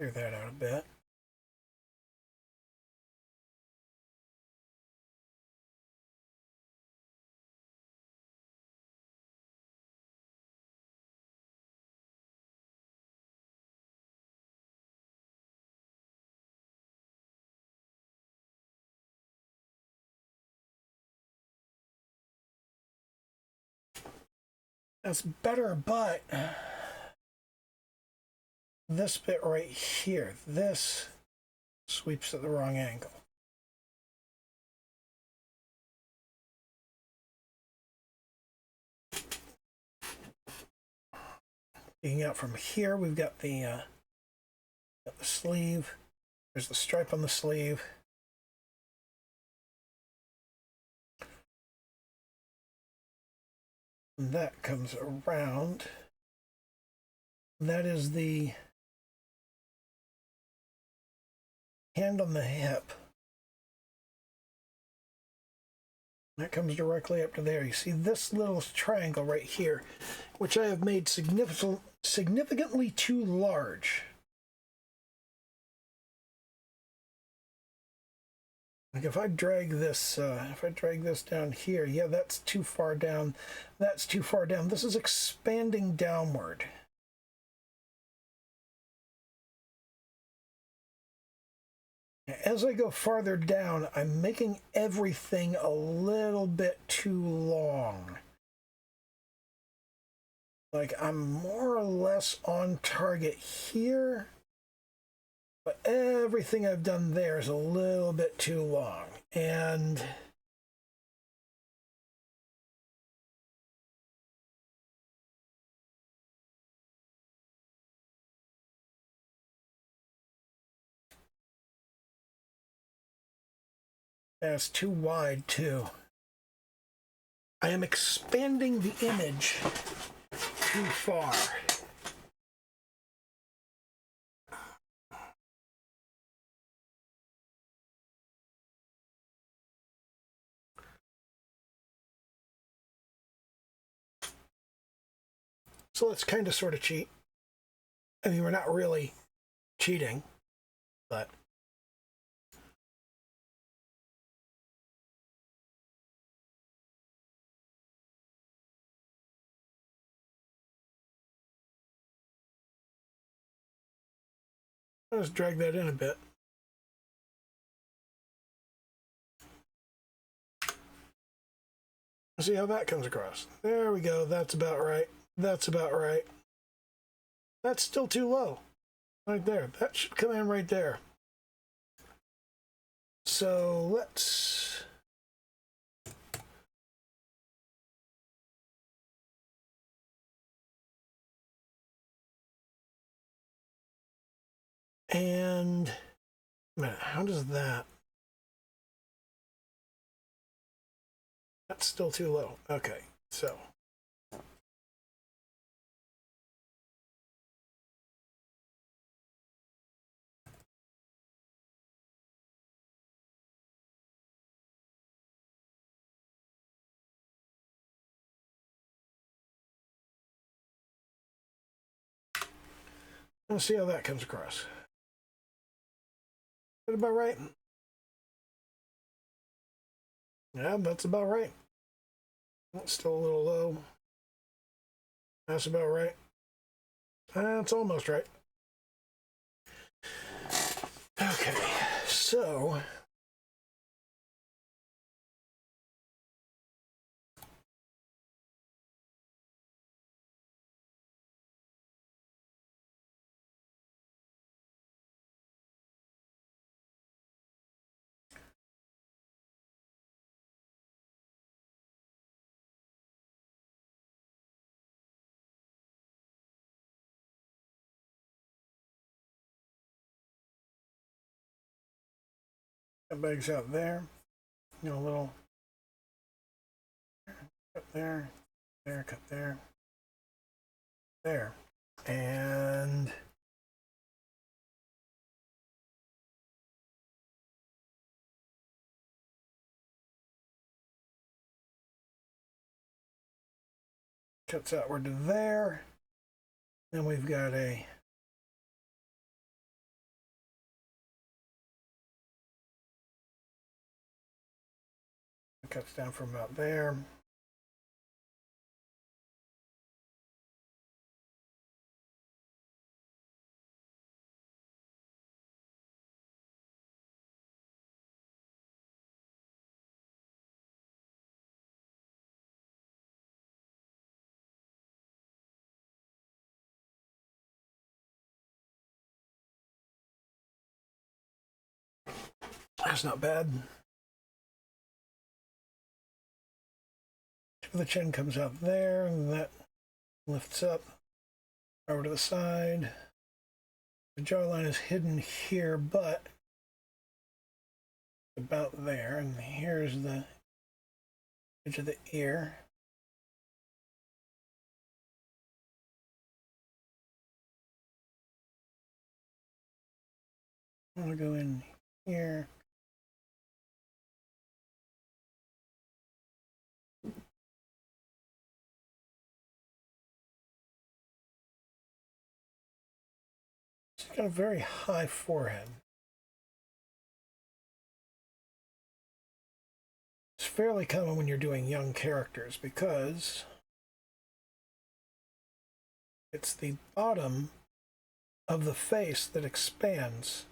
Clear that out a bit. That's better, but this bit right here, this sweeps at the wrong angle. Looking out from here, we've got the sleeve. There's the stripe on the sleeve. And that comes around. That is the hand on the hip. That comes directly up to there. You see this little triangle right here, which I have made significantly too large. Like if I drag this down here, yeah, that's too far down. That's too far down. This is expanding downward. As I go farther down, I'm making everything a little bit too long. Like, I'm more or less on target here, but everything I've done there is a little bit too long. And that's too wide, too. I am expanding the image too far. So let's kind of sort of cheat. I mean, we're not really cheating, but let's drag that in a bit. See how that comes across. There we go. That's about right. That's about right. That's still too low. Right there. That should come in right there. So let's... And... a minute, how does that... That's still too low. Okay, so... let's see how that comes across. Is that about right? Yeah, that's about right. That's still a little low. That's about right. That's almost right. Okay, so... that bag's out there. You know, a little... cut there, there, cut there, there. And... cuts outward to there. Then we've got a... it cuts down from about there. That's not bad. The chin comes out there, and that lifts up over to the side. The jawline is hidden here, but about there. And here's the edge of the ear. I'm going to go in here. It's got a very high forehead. It's fairly common when you're doing young characters because it's the bottom of the face that expands.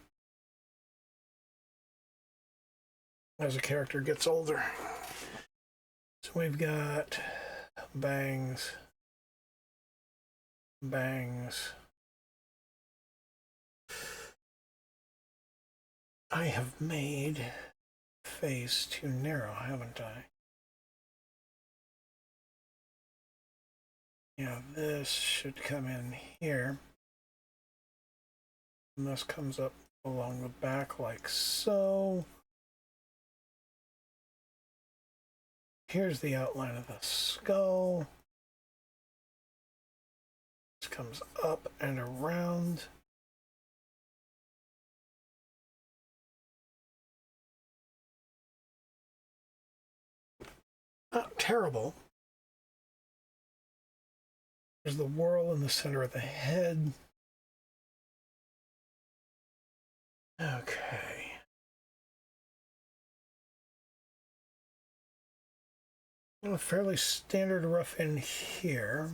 as a character gets older. So we've got bangs, bangs. I have made face too narrow, haven't I? Yeah, this should come in here. And this comes up along the back like so. Here's the outline of the skull. This comes up and around. Not terrible. There's the whorl in the center of the head. Okay. Well, fairly standard rough in here.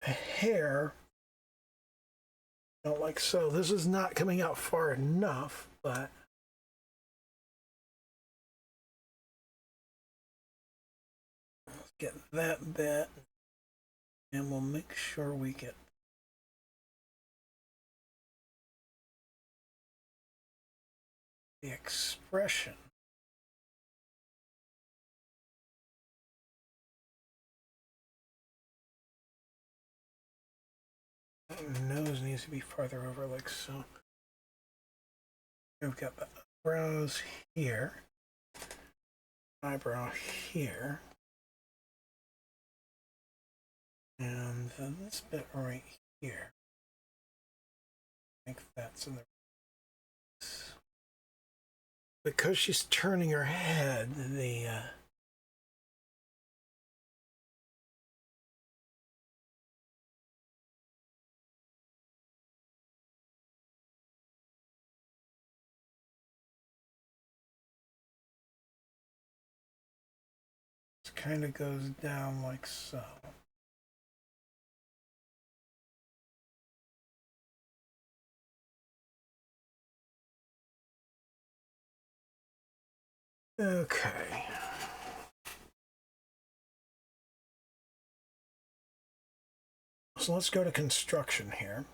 The hair, not like so. This is not coming out far enough, but let's get that bit, and we'll make sure we get the expression. Nose needs to be farther over like so. We've got the eyebrows here, eyebrow here, and then this bit right here. I think that's in the... Because she's turning her head, the kind of goes down like so. Okay. So let's go to construction here.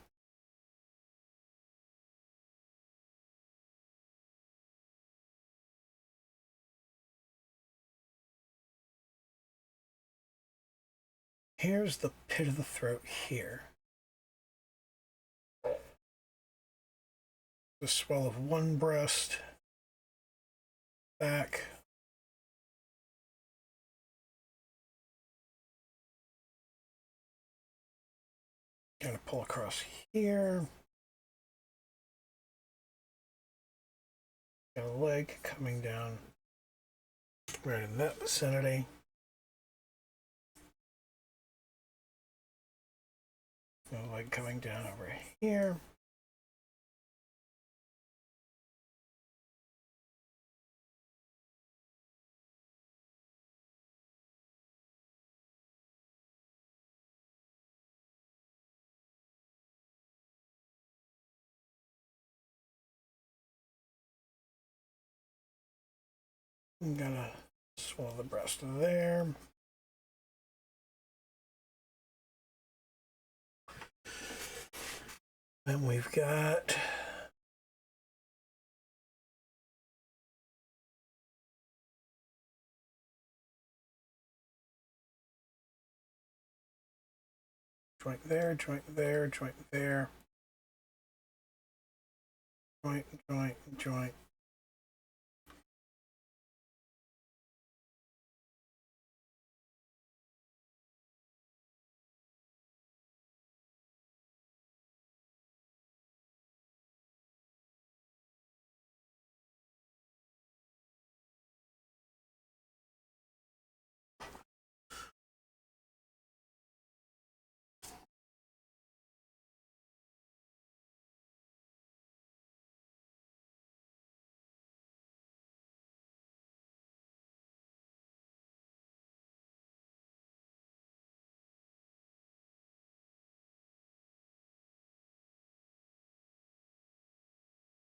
Here's the pit of the throat here. The swell of one breast, back. Kind of pull across here. Got a leg coming down right in that vicinity. Got a leg coming down over here. I'm gonna swell the breast there. Then we've got joint there, joint there, joint there. Joint, joint, joint.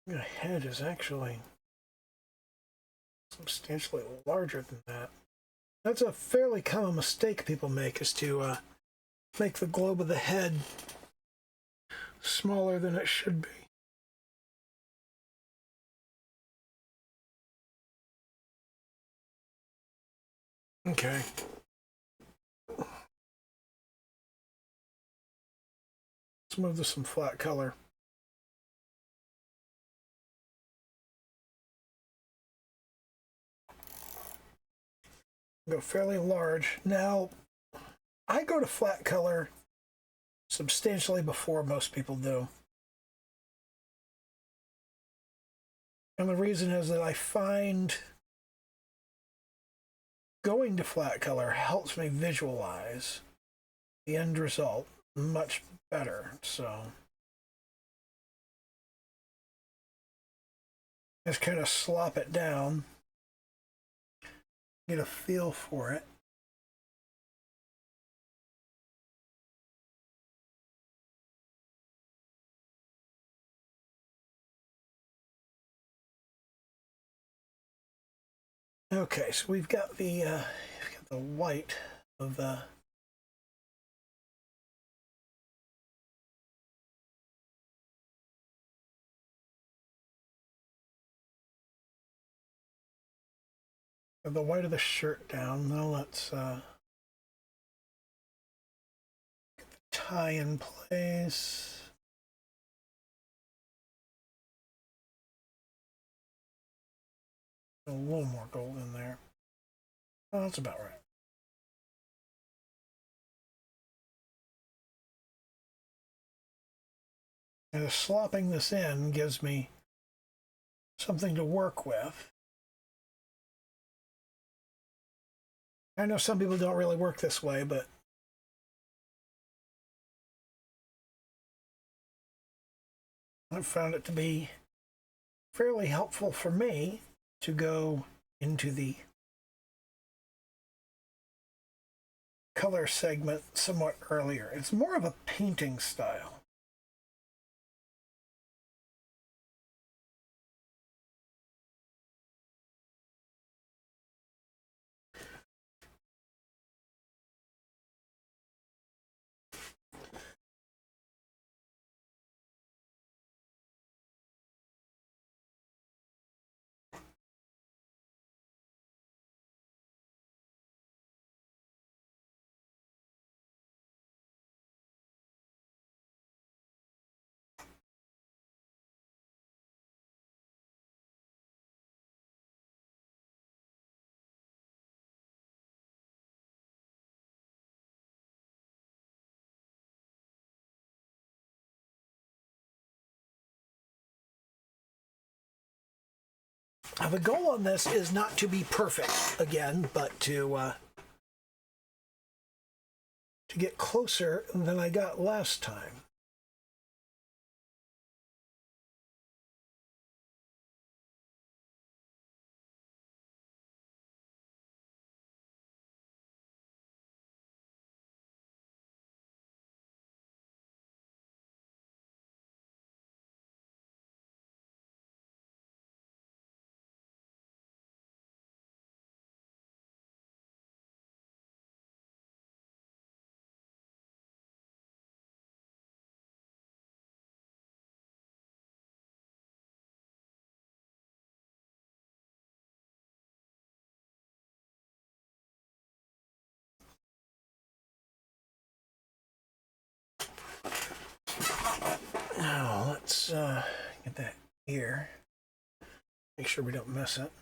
The head is actually substantially larger than that. That's a fairly common mistake people make, is to make the globe of the head smaller than it should be. Okay. Let's move to some flat color. Go fairly large. Now, I go to flat color substantially before most people do. And the reason is that I find going to flat color helps me visualize the end result much better. So just kind of slop it down, get a feel for it. Okay, so we've got the white of the white of the shirt down. Now let's get the tie in place. A little more gold in there. Oh, that's about right. And slopping this in gives me something to work with. I know some people don't really work this way, but I've found it to be fairly helpful for me to go into the color segment somewhat earlier. It's more of a painting style. Now, the goal on this is not to be perfect again, but to get closer than I got last time. Now, let's get that ear. Make sure we don't miss it.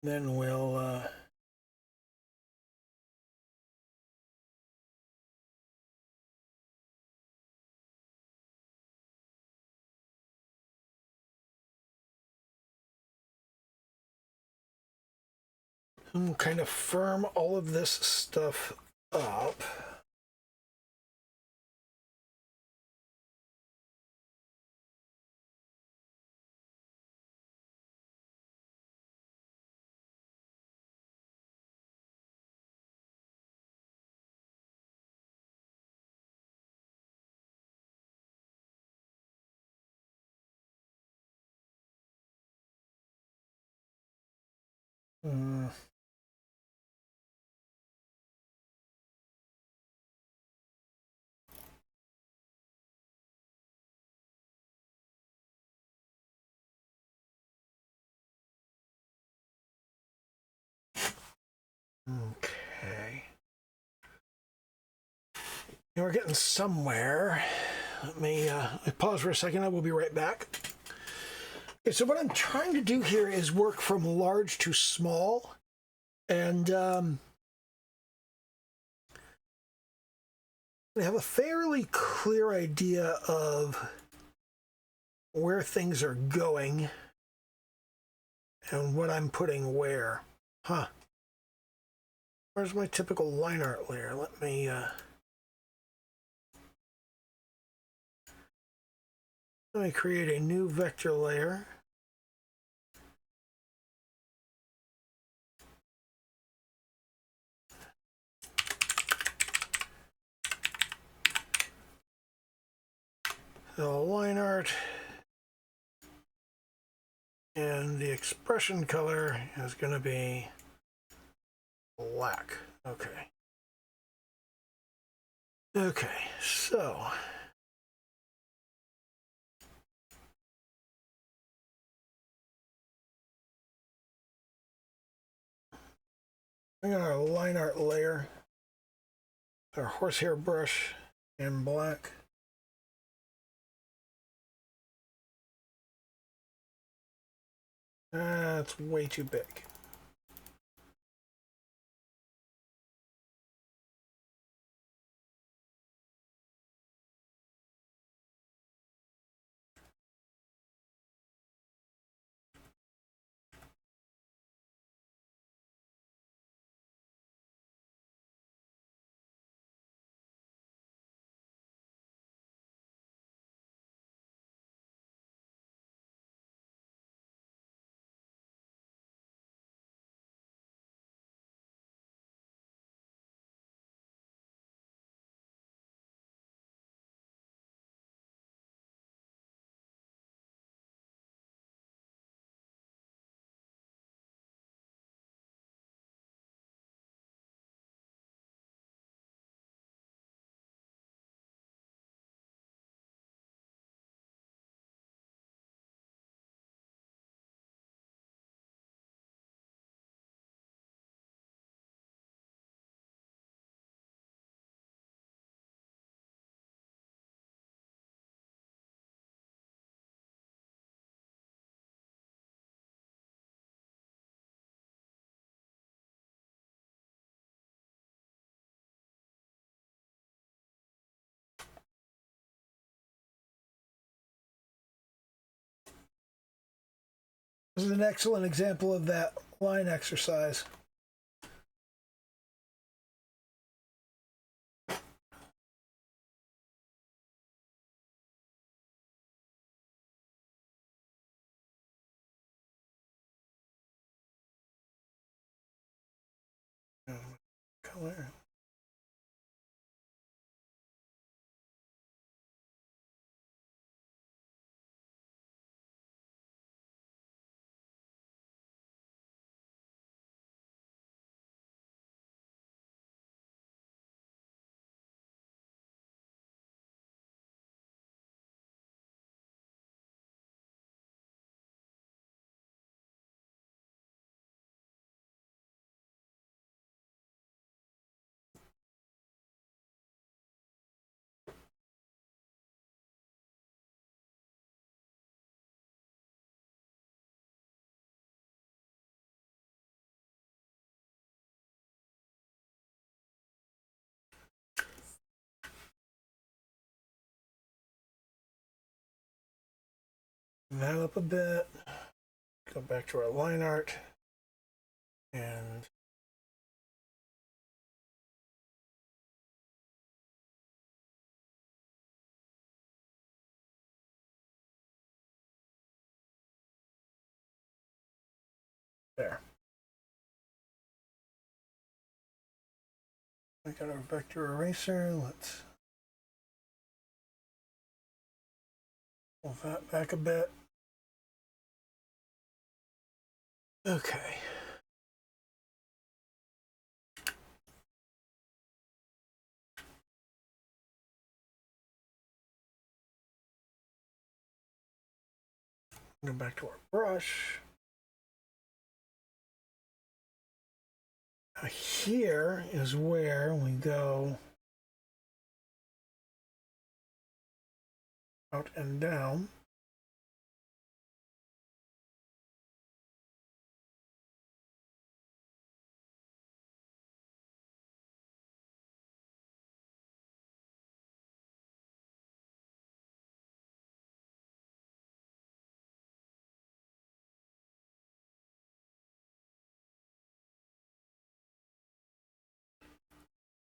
Then we'll kind of firm all of this stuff up. Mm. Okay. We're getting somewhere. Let me pause for a second. I will be right back. Okay, so what I'm trying to do here is work from large to small. And I have a fairly clear idea of where things are going and what I'm putting where. Huh. Where's my typical line art layer? Let me create a new vector layer. So line art, and the expression color is going to be black. Okay. Okay, so we got our line art layer, our horsehair brush in black. That's way too big. This is an excellent example of that line exercise. Color. That up a bit. Go back to our line art. And there. We got our vector eraser. Let's pull that back a bit. Okay. Go back to our brush. Here is where we go out and down.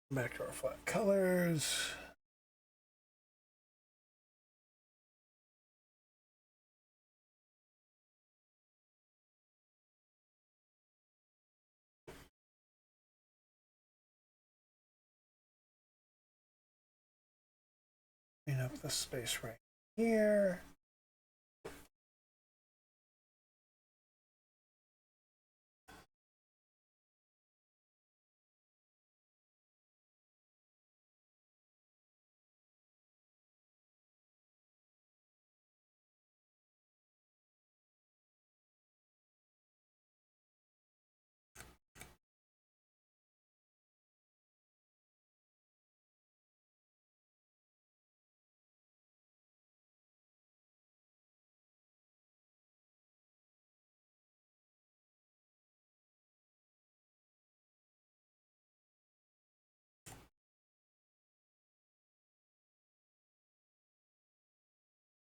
Back to our flat colors. Clean up the space right here.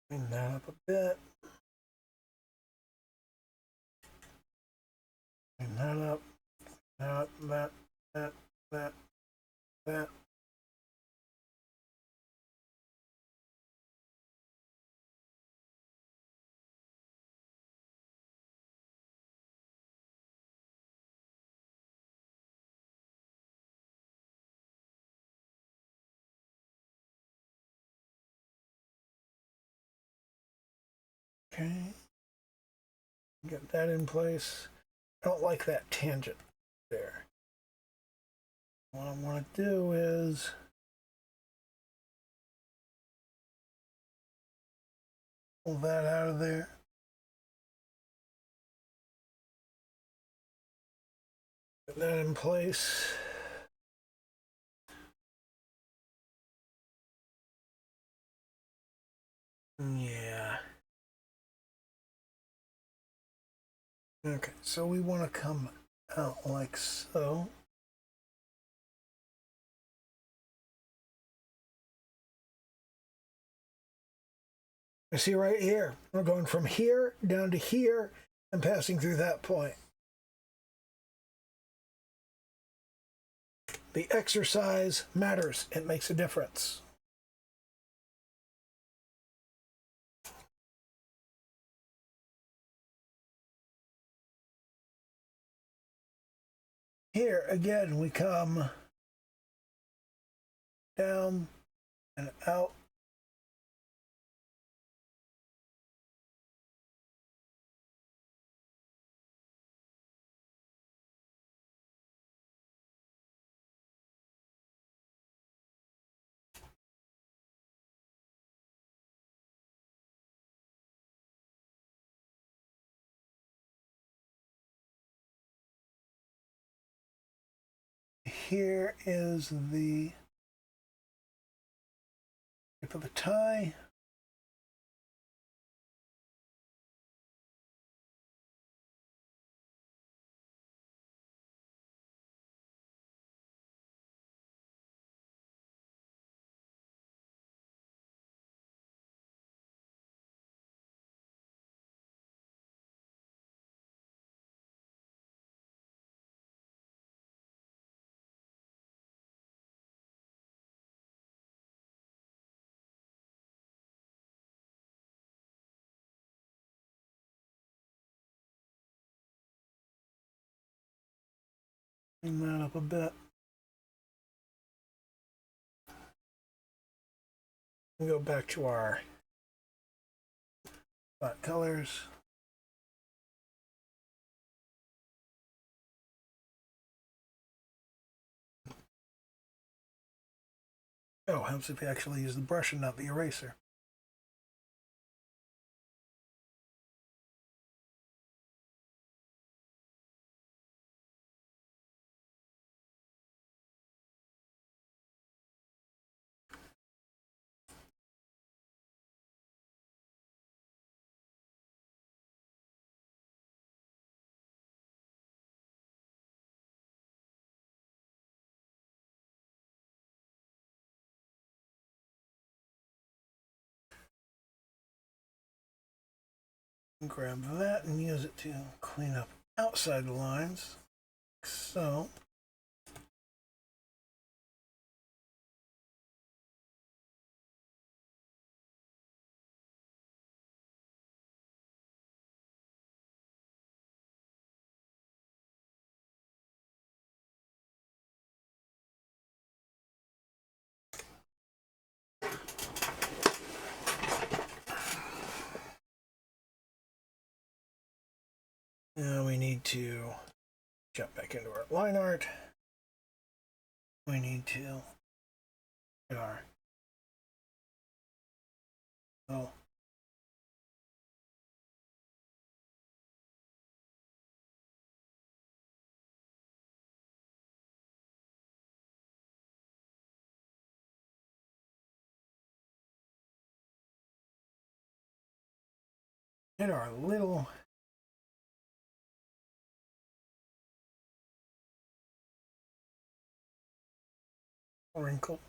Clean that up a bit. Clean that up. That. Okay. Get that in place. I don't like that tangent there. What I want to do is pull that out of there. Get that in place. Yeah. Okay, so we want to come out like so. You see right here, we're going from here down to here and passing through that point. The exercise matters. It makes a difference. Here, again, we come down and out. Here is the tip of the tie. Clean that up a bit. We go back to our flat colors. Oh, helps if you actually use the brush and not the eraser. Grab that and use it to clean up outside the lines. So. Now we need to jump back into our line art. We need to get our little wrinkles.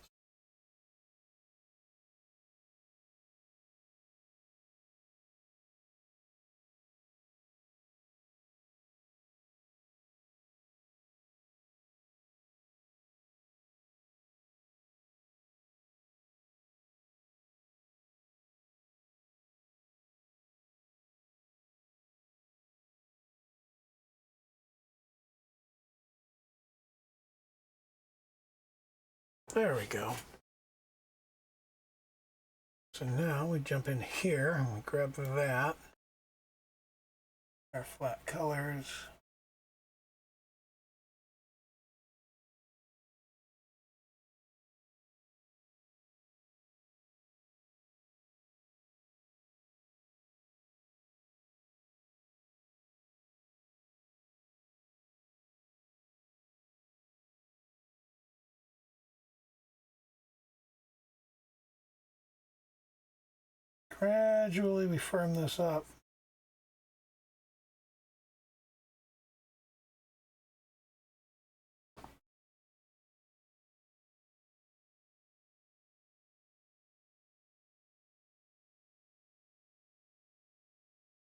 There we go. So now we jump in here and we grab that. Our flat colors. Gradually we firm this up.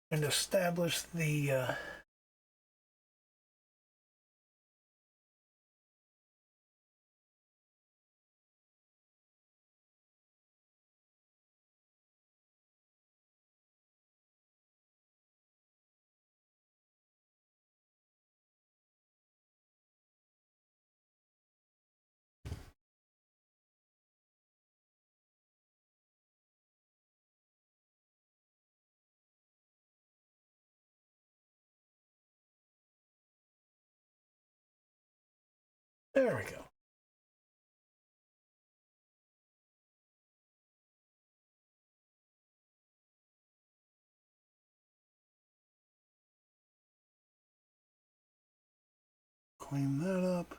And establish the there we go. Clean that up.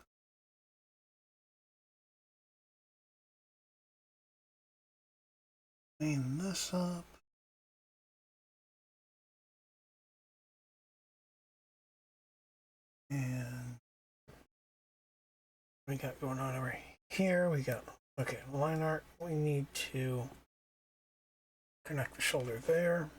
Clean this up. And we got going on over here. We got, okay, line art. We need to connect the shoulder there.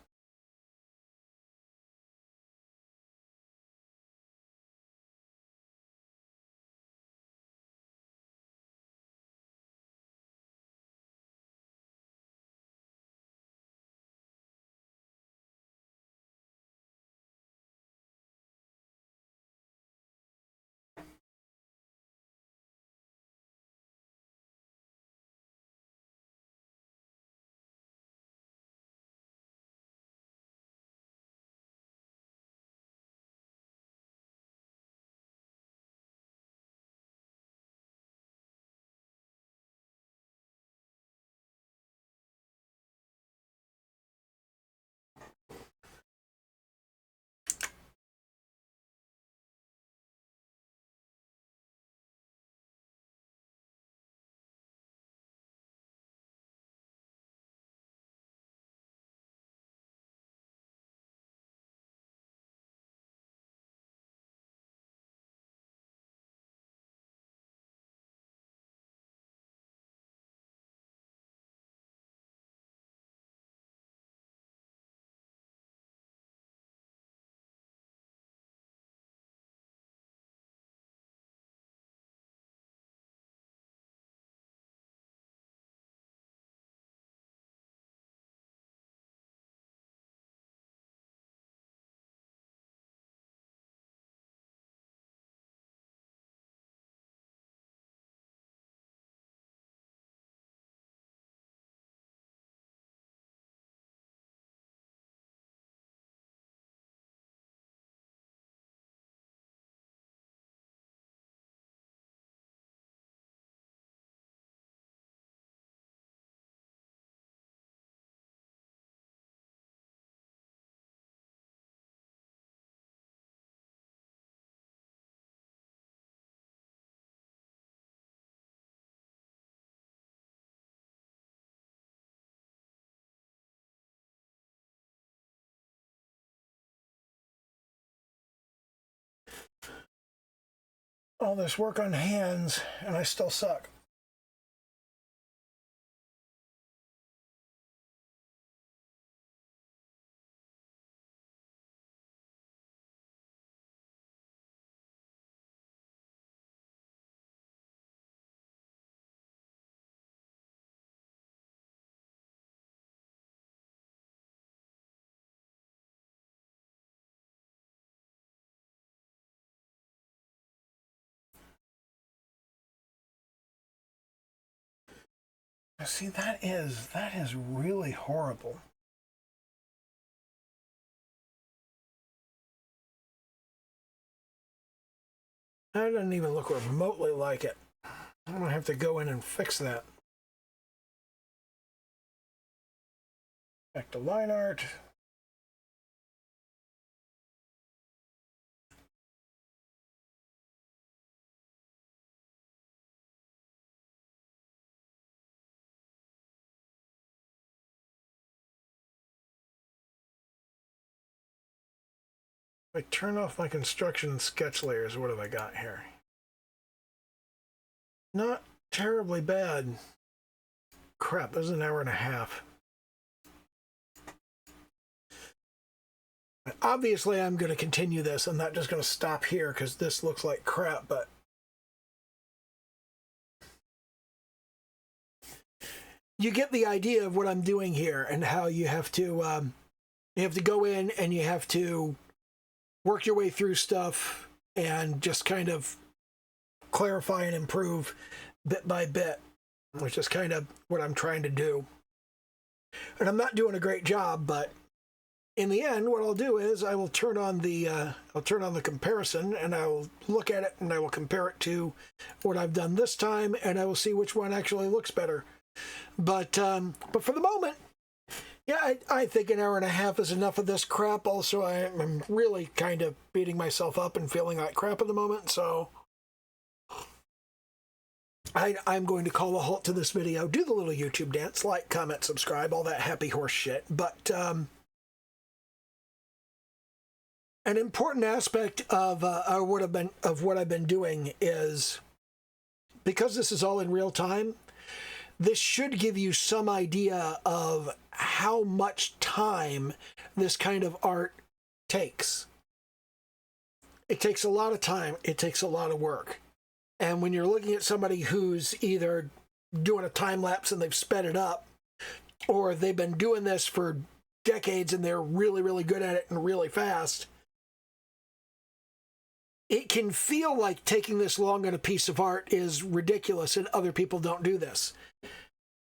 all this work on hands, and I still suck. See, that is really horrible. That doesn't even look remotely like it. I'm gonna have to go in and fix that. Back to line art. If I turn off my construction and sketch layers, what have I got here? Not terribly bad. Crap, this is an hour and a half. Obviously, I'm going to continue this. I'm not just going to stop here because this looks like crap, but you get the idea of what I'm doing here and how you have to go in and you have to work your way through stuff and just kind of clarify and improve bit by bit, which is kind of what I'm trying to do. And I'm not doing a great job, but in the end, what I'll do is I will turn on the comparison, and I will look at it and I will compare it to what I've done this time, and I will see which one actually looks better. But for the moment, yeah, I think an hour and a half is enough of this crap. Also, I'm really kind of beating myself up and feeling like crap at the moment, so I'm going to call a halt to this video. Do the little YouTube dance, like, comment, subscribe, all that happy horse shit. But an important aspect of what I've been doing is, because this is all in real time, this should give you some idea of how much time this kind of art takes. It takes a lot of time. It takes a lot of work. And when you're looking at somebody who's either doing a time lapse and they've sped it up, or they've been doing this for decades and they're really, really good at it and really fast, it can feel like taking this long on a piece of art is ridiculous and other people don't do this.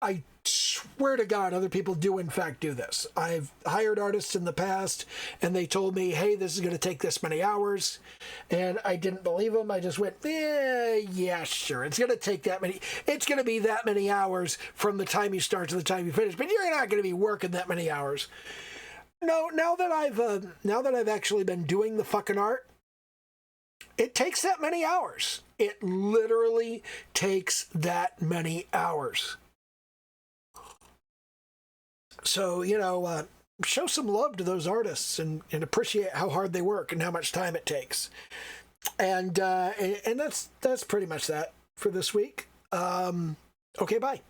I swear to God, other people do in fact do this. I've hired artists in the past and they told me, hey, this is going to take this many hours. And I didn't believe them. I just went, yeah, sure. It's going to take that many. It's going to be that many hours from the time you start to the time you finish, but you're not going to be working that many hours. No, now that I've actually been doing the fucking art, it takes that many hours. It literally takes that many hours. So, show some love to those artists and appreciate how hard they work and how much time it takes. And that's pretty much that for this week. Okay, bye.